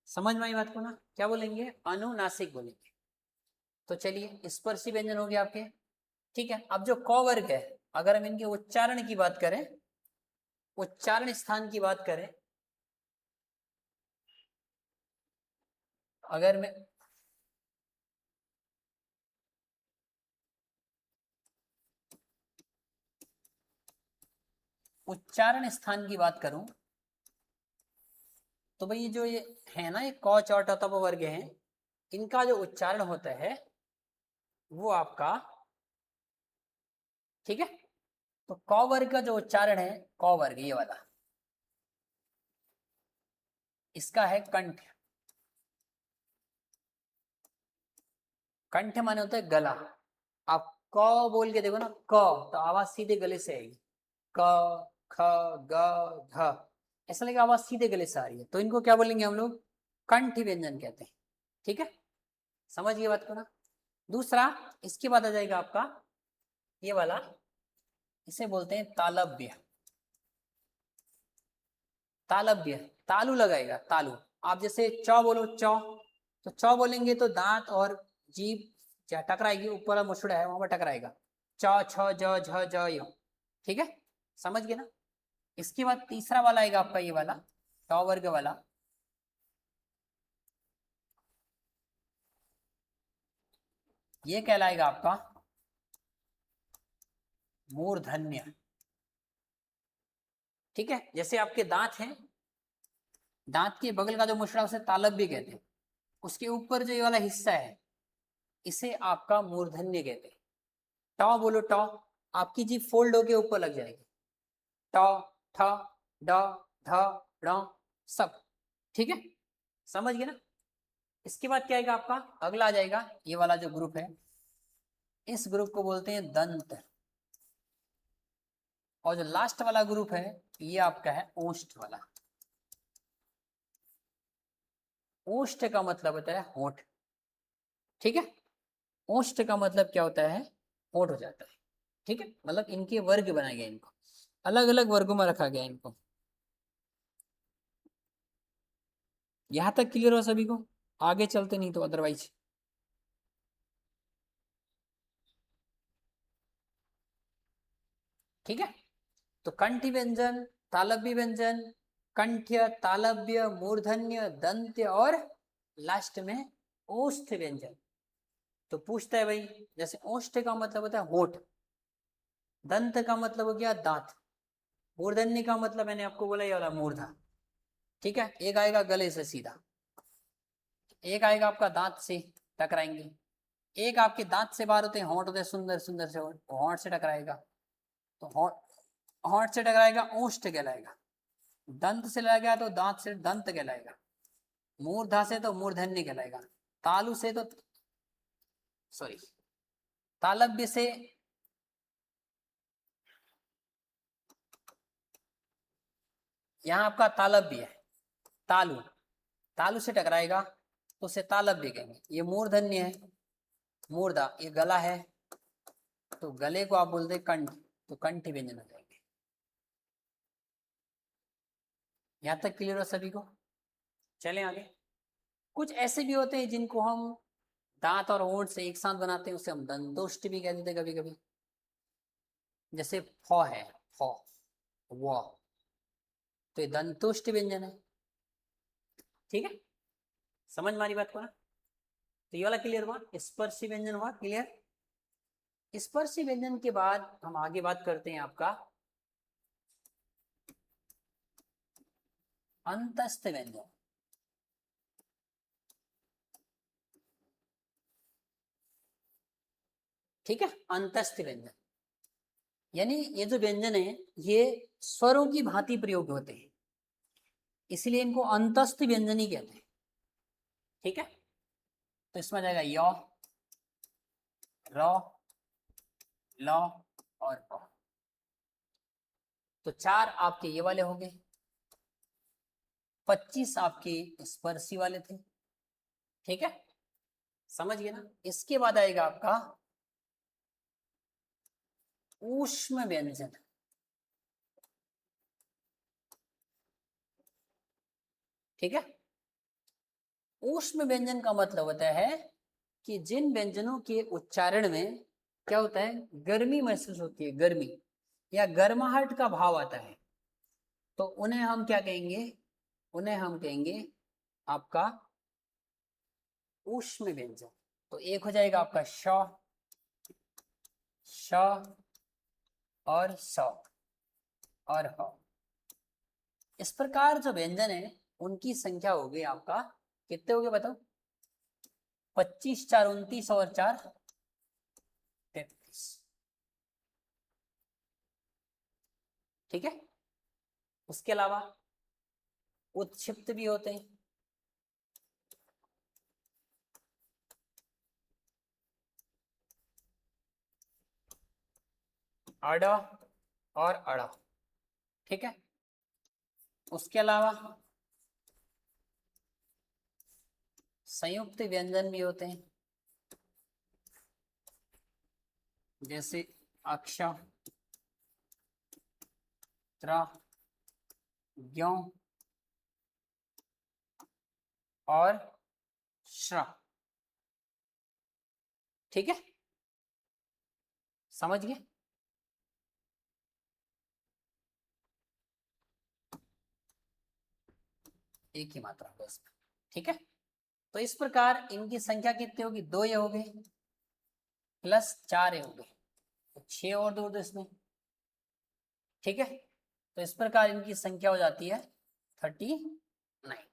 समझ में आई बात को ना? क्या बोलेंगे? अनुनासिक बोलेंगे। तो चलिए स्पर्शी व्यंजन हो गए आपके। ठीक है, अब जो क वर्ग है, अगर हम इनके उच्चारण की बात करें, उच्चारण स्थान की बात करें, अगर मैं उच्चारण स्थान की बात करूं, तो भाई जो ये है ना, ये क च ट त प वर्ग है, इनका जो उच्चारण होता है वो आपका, ठीक है, तो क वर्ग का जो उच्चारण है, क वर्ग ये वाला, इसका है कंठ। कंठ माने होता है गला। आप क बोल के देखो ना, क, तो आवाज सीधे गले से आएगी। क, ख, ग, घ, ऐसा लगे आवाज सीधे गले से आ रही है, तो इनको क्या बोलेंगे हम लोग? कंठ व्यंजन कहते हैं। ठीक है, समझिए बात को ना? दूसरा, इसके बाद आ जाएगा आपका ये वाला, इसे बोलते हैं तालव्य। तालव्य, तालू लगाएगा, तालू। आप जैसे चौ बोलो, चौ, तो चौ बोलेंगे तो दांत और जीभ टकराएगी, ऊपर वाला मुछड़ा है वहां पर टकराएगा। च, छ, ज, झ, ज, य। ठीक है, समझ गए ना? इसके बाद तीसरा वाला आएगा आपका ये वाला, ट वर्ग वाला। ये कहलाएगा आपका मूर्धन्य। ठीक है, जैसे आपके दांत हैं, दांत के बगल का जो मुछड़ा उसे तालव्य कहते हैं, उसके ऊपर जो ये वाला हिस्सा है इसे आपका मूर्धन्य कहते हैं। ट बोलो, ट, आपकी जीभ फोल्ड होके ऊपर लग जाएगी। ट, ठ, ड, ध, ड़, सब। ठीक है, समझ गए ना? इसके बाद क्या आएगा आपका? अगला आ जाएगा ये वाला जो ग्रुप है, इस ग्रुप को बोलते हैं दंत। और जो लास्ट वाला ग्रुप है ये आपका है ओष्ठ वाला। ओष्ठ का मतलब होता है होठ। ठीक है, ओष्ठ का मतलब क्या होता है? होठ हो जाता है। ठीक है, मतलब इनके वर्ग बनाए गए, इनको अलग अलग वर्गों में रखा गया इनको। यहां तक क्लियर हो सभी को? आगे चलते, नहीं तो अदरवाइज। ठीक है, तो कंठी व्यंजन, तालव्य व्यंजन, कंठ्य, तालव्य, मूर्धन्य, दंत्य और लास्ट में ओष्ठ व्यंजन। तो पूछता है भाई, जैसे ओष्ठ का मतलब होता है होठ, दंत का मतलब हो गया दांत, मूर्धन्य का मतलब मैंने आपको बोला ये वाला मूर्धा। ठीक है, एक आएगा गले से सीधा, एक आएगा आपका दांत से टकराएंगे, एक आपके दांत से बाहर होते हैं, होंठ होते हैं सुंदर सुंदर से होंठ, होंठ से टकराएगा, तो होंठ, होंठ से टकराएगा ओष्ठ कहलाएगा, दंत से लगा गया तो दांत से दंत कहलाएगा, मूर्धा से तो मूर्धन्य कहलाएगा, तालु से तो सॉरी तालव्य से, यहाँ आपका तालव्य है, तालु, तालु से टकराएगा तो उसे तालव्य कहेंगे। ये मूर्धन्य है, मूर्धा, ये गला है तो गले को आप बोलते हैं कंठ, तो कंठी व्यंजन हो जाएंगे। यहां तक क्लियर हो सभी को? चलें आगे। कुछ ऐसे भी होते हैं जिनको हम दांत और होंठ से एक साथ बनाते हैं, उसे हम दंतोष्ठ भी कह देते हैं कभी कभी, जैसे फ है, फ, व, तो ये दंतोष्ठ व्यंजन है। ठीक है, समझ मारी बात को ना? तो ये वाला क्लियर हुआ, स्पर्शी व्यंजन हुआ क्लियर। स्पर्शी व्यंजन के बाद हम आगे बात करते हैं आपका अंतस्थ व्यंजन। ठीक है, अंतस्थ व्यंजन यानी ये जो व्यंजन है ये स्वरों की भांति प्रयोग होते हैं, इसलिए इनको अंतस्थ व्यंजन ही कहते हैं। ठीक है, तो इसमें जाएगा य, र, ल और प। तो 4 आपके ये वाले हो गए, 25 आपके स्पर्शी वाले थे। ठीक है, समझ गए ना? इसके बाद आएगा आपका ऊष्म व्यंजन। ठीक है, ऊष्म व्यंजन का मतलब होता है कि जिन व्यंजनों के उच्चारण में क्या होता है, गर्मी महसूस होती है, गर्मी या गर्माहट का भाव आता है, तो उन्हें हम क्या कहेंगे, उन्हें हम कहेंगे आपका ऊष्म व्यंजन। तो एक हो जाएगा आपका श, श और स और ह। इस प्रकार जो व्यंजन है उनकी संख्या हो गई आपका, कितने हो गए बताओ? 25, 4 29 और 4 33। ठीक है, उसके अलावा उत्क्षिप्त भी होते हैं। अड़ और अड़ा। ठीक है, उसके अलावा संयुक्त व्यंजन भी होते हैं, जैसे अक्ष, त्र, ज्ञ और श्र। ठीक है, समझ गए? एक ही मात्रा होगा इसमें। ठीक है, तो इस प्रकार इनकी संख्या कितनी होगी? 2 ये हो गए प्लस 4 ये हो गए, तो 6 और 2 तो इसमें। ठीक है, तो इस प्रकार इनकी संख्या हो जाती है 39।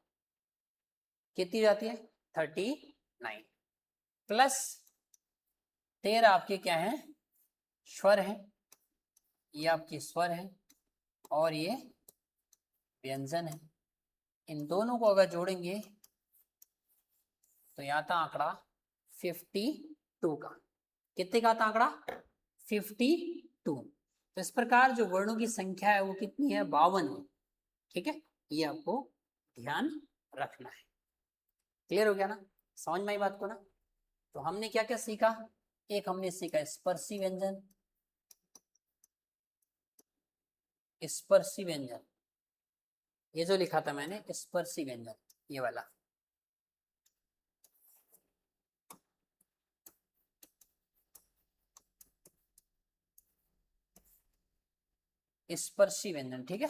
कितनी हो जाती है? 39 प्लस 13 आपके क्या है? स्वर है, ये आपके स्वर है और ये व्यंजन है। इन दोनों को अगर जोड़ेंगे तो यहाँ था आंकड़ा 52 का। कितने का था आंकड़ा? 52। तो इस प्रकार जो वर्णों की संख्या है वो कितनी है? 52 है। ठीक है, ये आपको ध्यान रखना है। क्लियर हो गया ना? समझ में आई बात को ना? तो हमने क्या क्या सीखा? एक हमने सीखा स्पर्शी व्यंजन, स्पर्शी व्यंजन, ये जो लिखा था मैंने स्पर्शी व्यंजन, ये वाला। स्पर्शी व्यंजन, ठीक है।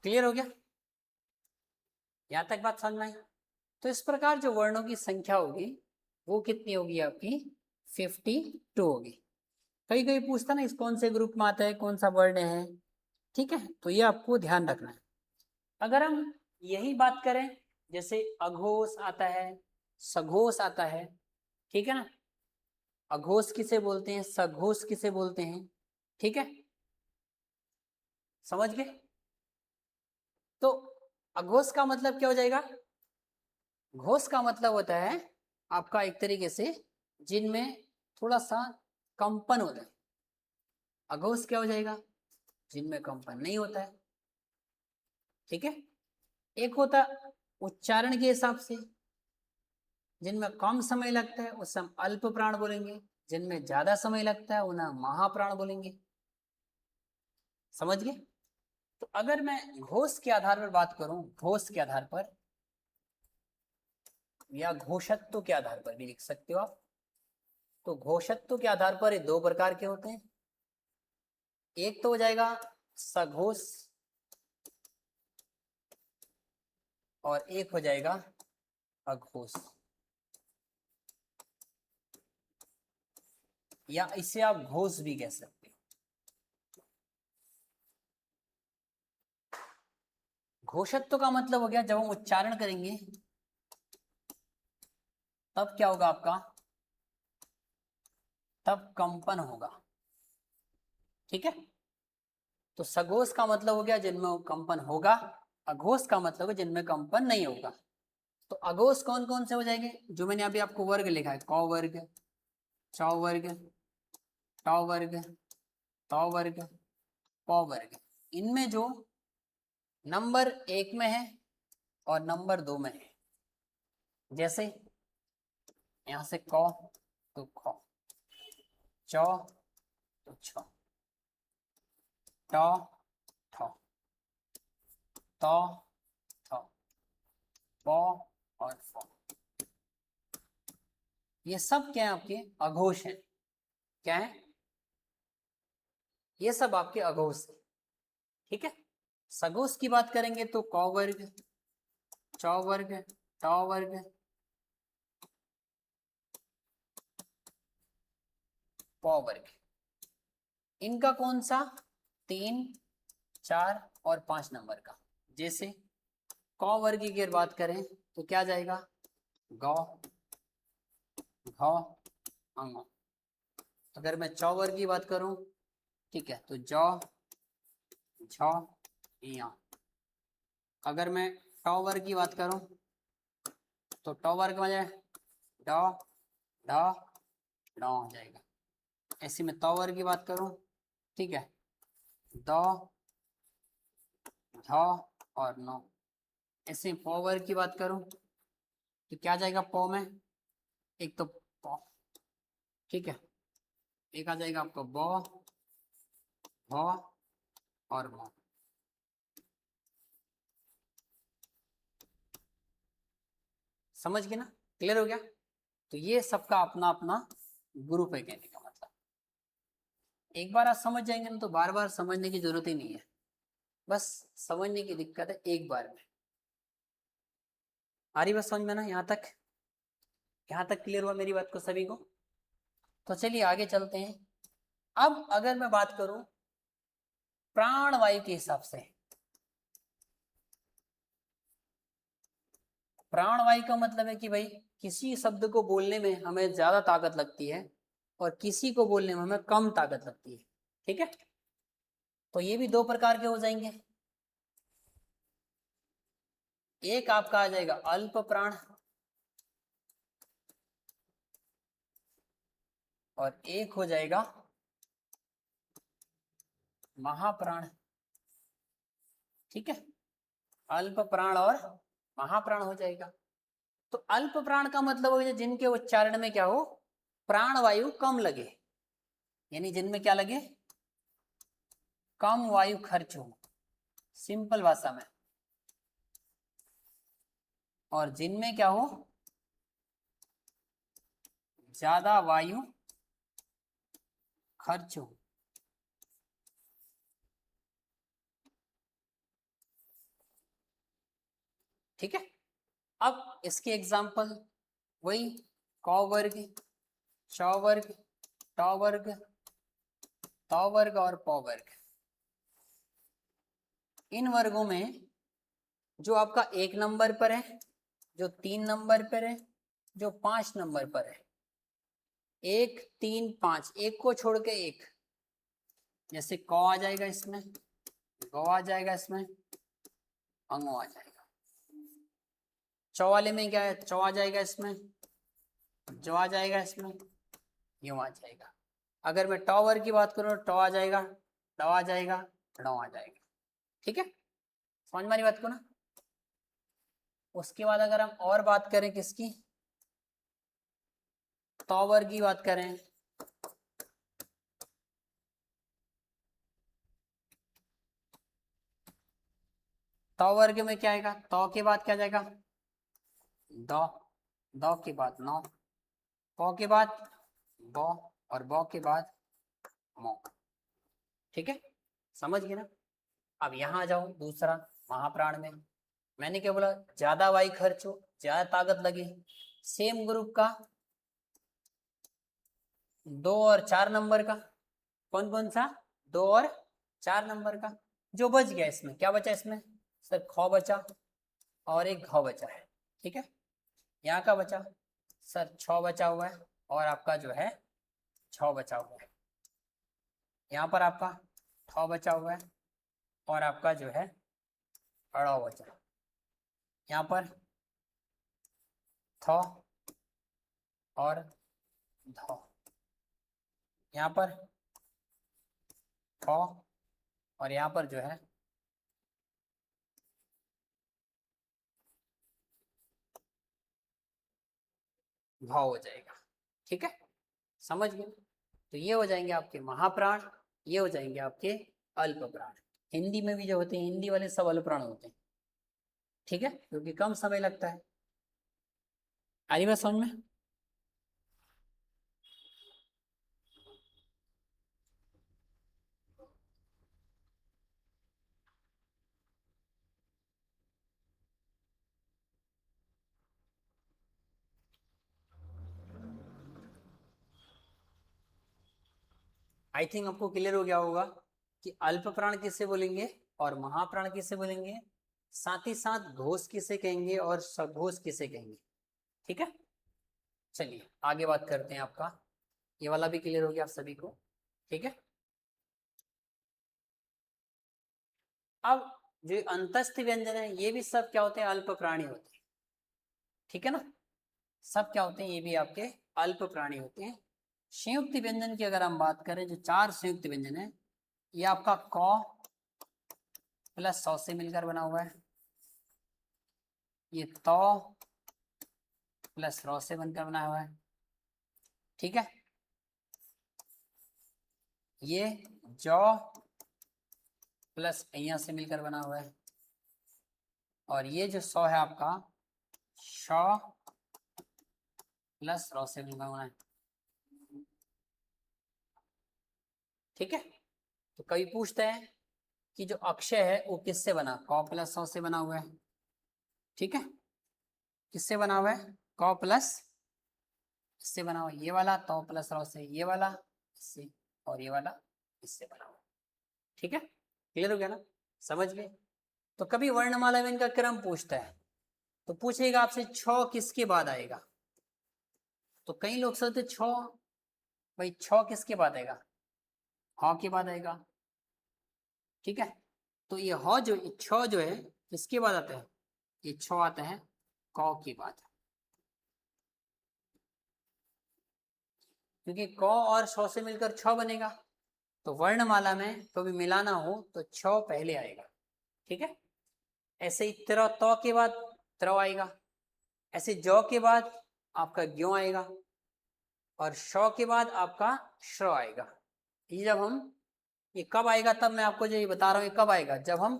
क्लियर हो गया, यहां तक बात समझ में आई। तो इस प्रकार जो वर्णों की संख्या होगी वो कितनी होगी आपकी 52 होगी। कई कई पूछता ना इस कौन से ग्रुप में आता है, कौन सा वर्ण है, ठीक है, तो ये आपको ध्यान रखना है। अगर हम यही बात करें, जैसे अघोष आता है, सघोष आता है, ठीक है ना, अघोष किसे बोलते हैं, सघोष किसे बोलते हैं, ठीक है, समझ गए। तो अघोष का मतलब क्या हो जाएगा, घोष का मतलब होता है आपका एक तरीके से जिनमें थोड़ा सा कंपन होता है। अघोष क्या हो जाएगा, जिनमें कंपन नहीं होता है, ठीक है। एक होता उच्चारण के हिसाब से, जिनमें कम समय लगता है उस हम अल्प प्राण बोलेंगे, जिनमें ज्यादा समय लगता है उन्हें महाप्राण बोलेंगे, समझ गए। तो अगर मैं घोष के आधार पर बात करूं, घोष के आधार पर या घोषत्व के आधार पर भी लिख सकते हो आप। तो घोषत्व के आधार पर ये दो प्रकार के होते हैं, एक तो हो जाएगा सघोष और एक हो जाएगा अघोष, या इसे आप घोष भी कह सकते हो। घोषत्व का मतलब हो गया जब हम उच्चारण करेंगे तब क्या होगा आपका, तब कंपन होगा, ठीक है। तो सघोष का मतलब हो गया जिनमें कंपन होगा, अघोष का मतलब है जिनमें कंपन नहीं होगा। तो अघोष कौन कौन से हो जाएंगे, जो मैंने अभी आपको वर्ग लिखा है, क वर्ग, च वर्ग, ट वर्ग, त वर्ग, प वर्ग, इनमें जो नंबर 1 में है और नंबर 2 में है, जैसे यहां से क तो ख, च तो छ, ट ठ, त थ, प और फ, ये सब क्या है आपके अघोष हैं। क्या है, ये सब आपके अघोष हैं, ठीक है। सघोष की बात करेंगे तो क वर्ग, च वर्ग, ट वर्ग, प वर्ग, इनका कौन सा 3, 4 और 5 नंबर का। जैसे क वर्ग की अगर बात करें तो क्या जाएगा, ग, घ, अंग। अगर मैं च वर्ग की बात करूं, ठीक है, तो ज, झ, य। अगर मैं ट वर्ग की बात करूं तो ट वर्ग में जाए ड, ढ, ड हो जाएगा। ऐसे में त वर्ग की बात करूं, ठीक है, द, ध और न। ऐसे प वर्ग की बात करूं तो क्या जाएगा प में, एक तो प, ठीक है, एक आ जाएगा आपको ब, भ और भ। समझ गए ना, क्लियर हो गया। तो ये सबका अपना अपना ग्रुप है, कहने का मतलब एक बार आप समझ जाएंगे ना तो बार बार समझने की जरूरत ही नहीं है, बस समझने की दिक्कत है एक बार में। आ रही बात समझ में ना, यहाँ तक क्लियर हुआ मेरी बात को सभी को। तो चलिए आगे चलते हैं। अब अगर मैं बात करूं प्राणवायु के हिसाब से, प्राणवायु का मतलब है कि भाई किसी शब्द को बोलने में हमें ज्यादा ताकत लगती है और किसी को बोलने में हमें कम ताकत लगती है, ठीक है। तो ये भी दो प्रकार के हो जाएंगे, एक आपका आ जाएगा अल्प प्राण और एक हो जाएगा महाप्राण, ठीक है। अल्प प्राण और महाप्राण हो जाएगा। तो अल्प प्राण का मतलब हो जिनके उच्चारण में क्या हो, प्राण वायु कम लगे, यानी जिनमें क्या लगे, कम वायु खर्च हो, सिंपल भाषा में। और जिनमें क्या हो, ज्यादा वायु खर्च हो। ठीक है, अब इसके एग्जाम्पल वही क वर्ग, च वर्ग, ट वर्ग, त वर्ग और प वर्ग। इन वर्गों में जो आपका 1 नंबर पर है, जो 3 नंबर पर है, जो 5 नंबर पर है, 1 3 5, एक को छोड़ के एक, जैसे क आ जाएगा इसमें, ग आ जाएगा इसमें, अंगो आ जाएगा। चौ वाले में क्या है, चौ आ जाएगा इसमें, जो आ जाएगा इसमें, यूं आ जाएगा। अगर मैं ट वर्ग की बात करूँ, ट आ जाएगा, ड आ जाएगा, ड़ आ जाएगा। ठीक है, समझ में आ रही बात को ना। उसके बाद अगर हम और बात करें किसकी, त वर्ग की बात करें, त वर्ग में क्या आएगा, त के बाद क्या जाएगा, द, द के बाद नौ, प के बाद ब, और ब के बाद मौ। ठीक है, समझ गए ना। अब यहां आ जाओ दूसरा महाप्राण में। मैंने क्या बोला, ज्यादा वायु खर्च हो, ज्यादा ताकत लगे। सेम ग्रुप का 2 और 4 नंबर का, कौन कौन सा, 2 और 4 नंबर का। जो बच गया इसमें, क्या बचा इसमें, सर ख बचा और एक घ बचा है। ठीक है, यहाँ का बचा सर छ बचा हुआ है, और आपका जो है छ बचा हुआ है। यहाँ पर आपका ठ बचा हुआ है, और आपका जो है अड़ बचा। यहाँ पर थ और ध, यहाँ पर ठ, और यहाँ पर जो है भाव हो जाएगा। ठीक है, समझ गए। तो ये हो जाएंगे आपके महाप्राण, ये हो जाएंगे आपके अल्प प्राण। हिंदी में भी जो होते हैं, हिंदी वाले सब अल्प प्राण होते हैं। ठीक है, क्योंकि कम समय लगता है। आ रही बात समझ में। आई थिंक आपको क्लियर हो गया होगा कि अल्प प्राण किसे बोलेंगे और महाप्राण किसे बोलेंगे, साथ ही साथ घोष किसे कहेंगे और सघोष किसे कहेंगे। ठीक है, चलिए आगे बात करते हैं। आपका ये वाला भी क्लियर हो गया आप सभी को। ठीक है, अब जो अंतस्थ व्यंजन है, ये भी सब क्या होते हैं, अल्प प्राणी होते हैं। ठीक है ना, सब क्या होते हैं, ये भी आपके अल्प प्राणी होते हैं। संयुक्त व्यंजन की अगर हम बात करें, जो 4 संयुक्त व्यंजन है, ये आपका क प्लस सौ से मिलकर बना हुआ है, ये तो प्लस रौ से बनकर बना हुआ है। ठीक है, ये जौ प्लस अइया से मिलकर बना हुआ है, और ये जो सौ है आपका श प्लस रौ से मिलकर बना है। ठीक है, तो कभी पूछते हैं कि जो अक्षय है वो किससे बना, क प्लस सौ से बना हुआ है। ठीक है, किससे बना हुआ है, क प्लस इससे बना हुआ, ये वाला तो प्लस रौ से, ये वाला इससे, और ये वाला इससे बना हुआ। ठीक है, क्लियर हो गया ना, समझ गए। तो कभी वर्णमाला में इनका क्रम पूछता है, तो पूछेगा आपसे छ किसके बाद आएगा। तो कई लोग सोचते छ, भाई छ किसके बाद आएगा, ह के बाद आएगा। ठीक है, तो ये ह जो छ जो है किसके बाद आता है, ये छ आता है क के बाद, क्योंकि क और छ से मिलकर छ बनेगा। तो वर्णमाला में कभी मिलाना हो तो छ पहले आएगा। ठीक है, ऐसे ही त्र तो के बाद त्र आएगा, ऐसे जौ के बाद आपका ग्यों आएगा, और श के बाद आपका श्र आएगा। ये जब हम, ये कब आएगा, तब मैं आपको जो ये बता रहा हूँ, ये कब आएगा, जब हम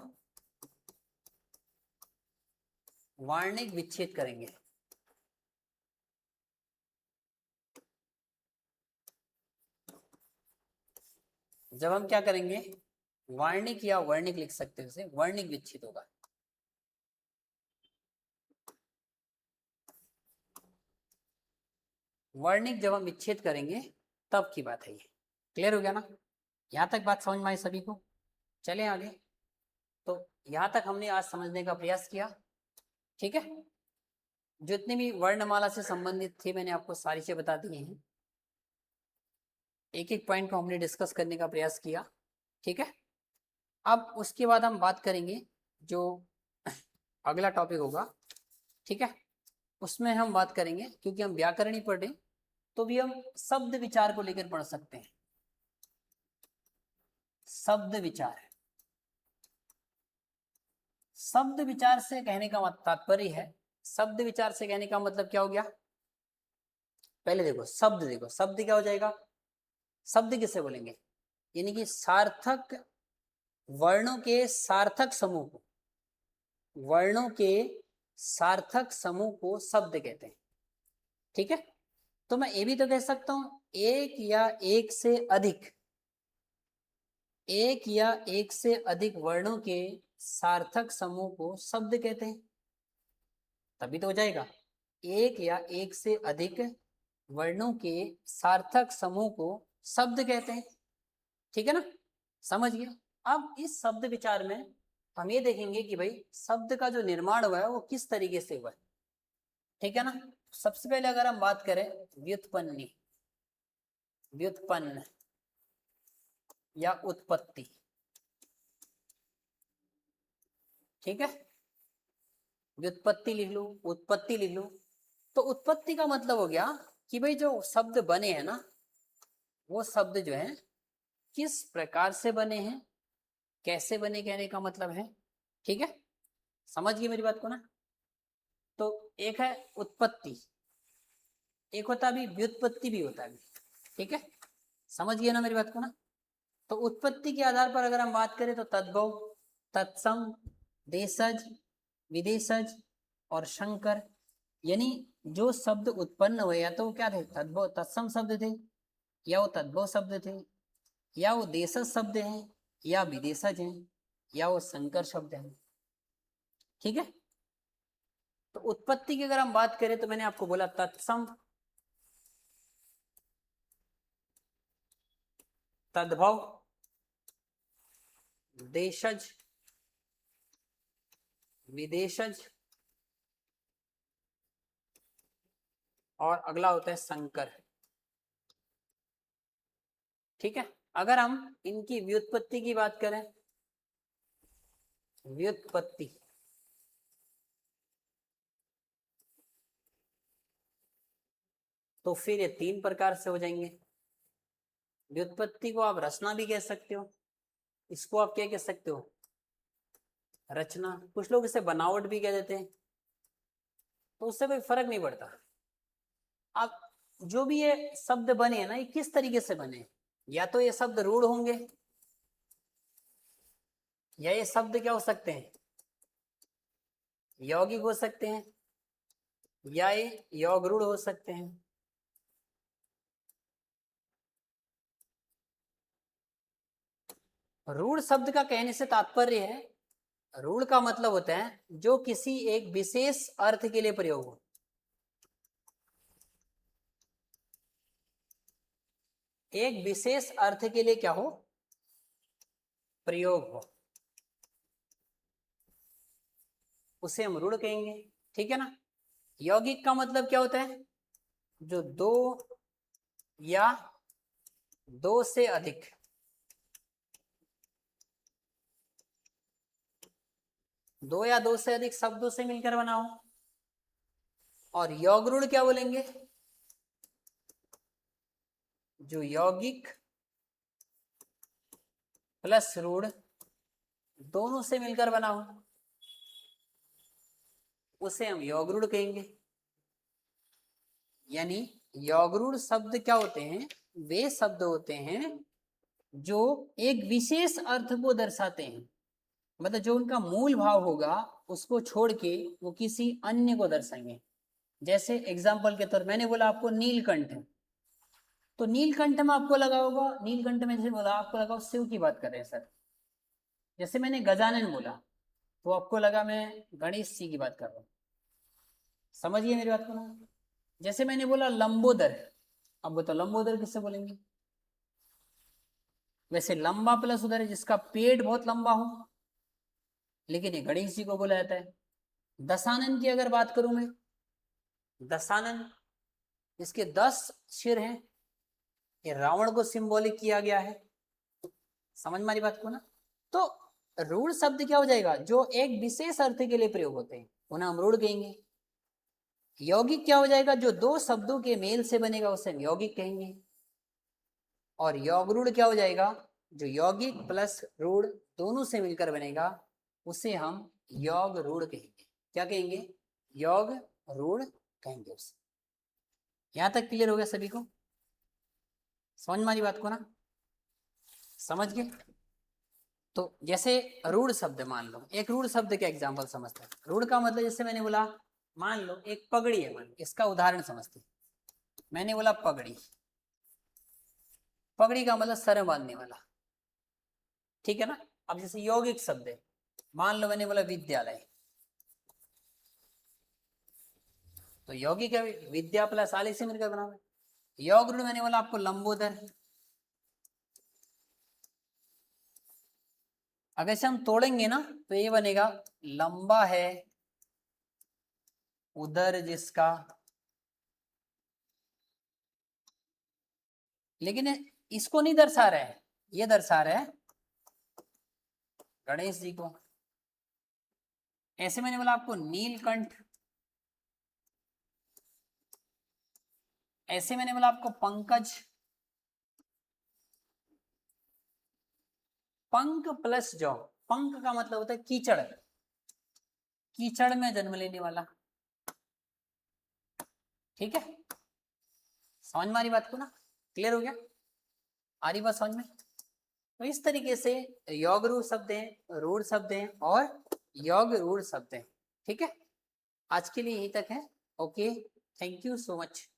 वार्णिक विच्छेद करेंगे। जब हम क्या करेंगे, वार्णिक या वर्णिक लिख सकते हैं, उसे वर्णिक विच्छेद होगा। वर्णिक जब हम विच्छेद करेंगे तब की बात है ये। क्लियर हो गया ना? यहाँ तक बात समझ में आई सभी को? चलें आगे। तो यहाँ तक हमने आज समझने का प्रयास किया, ठीक है। जितने भी वर्णमाला से संबंधित थे मैंने आपको सारी चीजें बता दी हैं। एक एक पॉइंट को हमने डिस्कस करने का प्रयास किया, ठीक है। अब उसके बाद हम बात करेंगे जो अगला टॉपिक होगा, ठीक है। उसमें हम बात करेंगे, क्योंकि हम व्याकरण ही पढ़ रहे हैं तो भी हम शब्द विचार को लेकर पढ़ सकते हैं। शब्द विचार, शब्द विचार से कहने का तात्पर्य है, शब्द विचार से कहने का मतलब क्या हो गया? पहले देखो शब्द क्या हो जाएगा? शब्द किसे बोलेंगे? यानी कि सार्थक वर्णों के सार्थक समूह को, वर्णों के सार्थक समूह को शब्द कहते हैं, ठीक है। तो मैं ये भी तो कह सकता हूं एक या एक से अधिक वर्णों के सार्थक समूह को शब्द कहते हैं, तभी तो हो जाएगा। एक या एक से अधिक वर्णों के सार्थक समूह को शब्द कहते हैं, ठीक है ना? समझ गए? अब इस शब्द विचार में हम ये देखेंगे कि भाई शब्द का जो निर्माण हुआ है वो किस तरीके से हुआ है, ठीक है ना। सबसे पहले अगर हम बात करें व्युत्पन्न या उत्पत्ति, ठीक है। व्युत्पत्ति लिख लो, उत्पत्ति लिख लो। तो उत्पत्ति का मतलब हो गया कि भाई जो शब्द बने हैं ना, वो शब्द जो है किस प्रकार से बने हैं, कैसे बने, कहने का मतलब है, ठीक है। समझ गए मेरी बात को ना? तो एक है उत्पत्ति, एक होता भी व्युत्पत्ति भी होता है, ठीक है। समझ गए ना मेरी बात को ना? तो उत्पत्ति के आधार पर अगर हम बात करें तो तद्भव, तत्सम, देशज, विदेशज और शंकर, यानी जो शब्द उत्पन्न हुए या तो वो क्या थे, तद्भव तत्सम शब्द थे, या वो तद्भव शब्द थे, या वो देशज शब्द हैं, या विदेशज हैं, या वो शंकर शब्द हैं, ठीक है। तो उत्पत्ति की अगर हम बात करें तो मैंने आपको बोला तत्सम, तद्भव, देशज, विदेशज और अगला होता है संकर, ठीक है। अगर हम इनकी व्युत्पत्ति की बात करें, व्युत्पत्ति तो फिर ये तीन प्रकार से हो जाएंगे। व्युत्पत्ति को आप रचना भी कह सकते हो, इसको आप क्या कह सकते हो, रचना। कुछ लोग इसे बनावट भी कह देते हैं, तो उससे कोई फर्क नहीं पड़ता। आप जो भी ये शब्द बने हैं ना, ये किस तरीके से बने, या तो ये शब्द रूढ़ होंगे, या ये शब्द क्या हो सकते हैं, यौगिक हो सकते हैं, या ये योगरूढ़ हो सकते हैं। रूढ़ शब्द का कहने से तात्पर्य है, रूढ़ का मतलब होता है जो किसी एक विशेष अर्थ के लिए प्रयोग हो, एक विशेष अर्थ के लिए क्या हो, प्रयोग हो, उसे हम रूढ़ कहेंगे, ठीक है ना। यौगिक का मतलब क्या होता है, जो दो या दो से अधिक, दो या दो से अधिक शब्दों से मिलकर बना हो। और योगरूढ़ क्या बोलेंगे, जो यौगिक प्लस रूढ़ दोनों से मिलकर बना हो, उसे हम योगरूढ़ कहेंगे। यानी योगरूढ़ शब्द क्या होते हैं, वे शब्द होते हैं जो एक विशेष अर्थ को दर्शाते हैं, मतलब जो उनका मूल भाव होगा उसको छोड़ के वो किसी अन्य को दर्शाएंगे। जैसे एग्जाम्पल के तौर मैंने बोला आपको नीलकंठ, तो नीलकंठ में आपको लगा होगा, नीलकंठ में जैसे बोला आपको लगा शिव की बात कर रहे हैं सर। जैसे मैंने गजानन बोला तो आपको लगा मैं गणेश जी की बात कर रहा हूँ। समझिए मेरी बात को ना। जैसे मैंने बोला लंबोदर, अब बताओ लंबोदर किससे बोलेंगे? वैसे लंबा प्लस उधर है जिसका पेट बहुत लंबा हो, लेकिन ये गणेश जी को बोला जाता है। दशानन की अगर बात करूं मैं, दशानन इसके 10 सिर हैं, ये रावण को सिंबॉलिक किया गया है। समझ मारी बात को ना। तो रूढ़ शब्द क्या हो जाएगा? जो एक विशेष अर्थ के लिए प्रयोग होते हैं उन्हें हम रूढ़ कहेंगे। यौगिक क्या हो जाएगा? जो दो शब्दों के मेल से बनेगा उसे हम यौगिक कहेंगे। और योग रूढ़ क्या हो जाएगा? जो यौगिक प्लस रूढ़ दोनों से मिलकर बनेगा उसे हम योग रूढ़ कहेंगे। क्या कहेंगे? योग रूढ़ कहेंगे उसे। यहां तक क्लियर हो गया सभी को? समझ मारी बात को ना? समझ गए? तो जैसे रूढ़ शब्द, मान लो एक रूढ़ शब्द का एग्जाम्पल समझते हैं। रूढ़ का मतलब जैसे मैंने बोला, मान लो एक पगड़ी है, मान इसका उदाहरण समझते हैं। मैंने बोला पगड़ी, पगड़ी का मतलब सर में बांधने वाला, ठीक है ना। अब जैसे यौगिक शब्द है, मान लो मैंने बोला विद्यालय, तो यौगिक है विद्या प्लस आलय से मिलकर बना हुआ। योग रूढ़ मैंने बोला आपको लंबोदर, अगर से हम तोड़ेंगे ना तो ये बनेगा लंबा है उदर जिसका, लेकिन इसको नहीं दर्शा रहा है, ये दर्शा रहा है गणेश जी को। ऐसे मैंने बोला आपको नीलकंठ, ऐसे मैंने बोला आपको पंकज, पंक प्लस जौ, पंक का मतलब होता है कीचड़, कीचड़ में जन्म लेने वाला, ठीक है। समझ में आ रही बात को ना? क्लियर हो गया? आ रही बात समझ में? तो इस तरीके से योग रूढ़ शब्द हैं, रूढ़ शब्द हैं और योग रूढ़ शब्द हैं, ठीक है। आज के लिए यहीं तक है। Okay, thank you so much.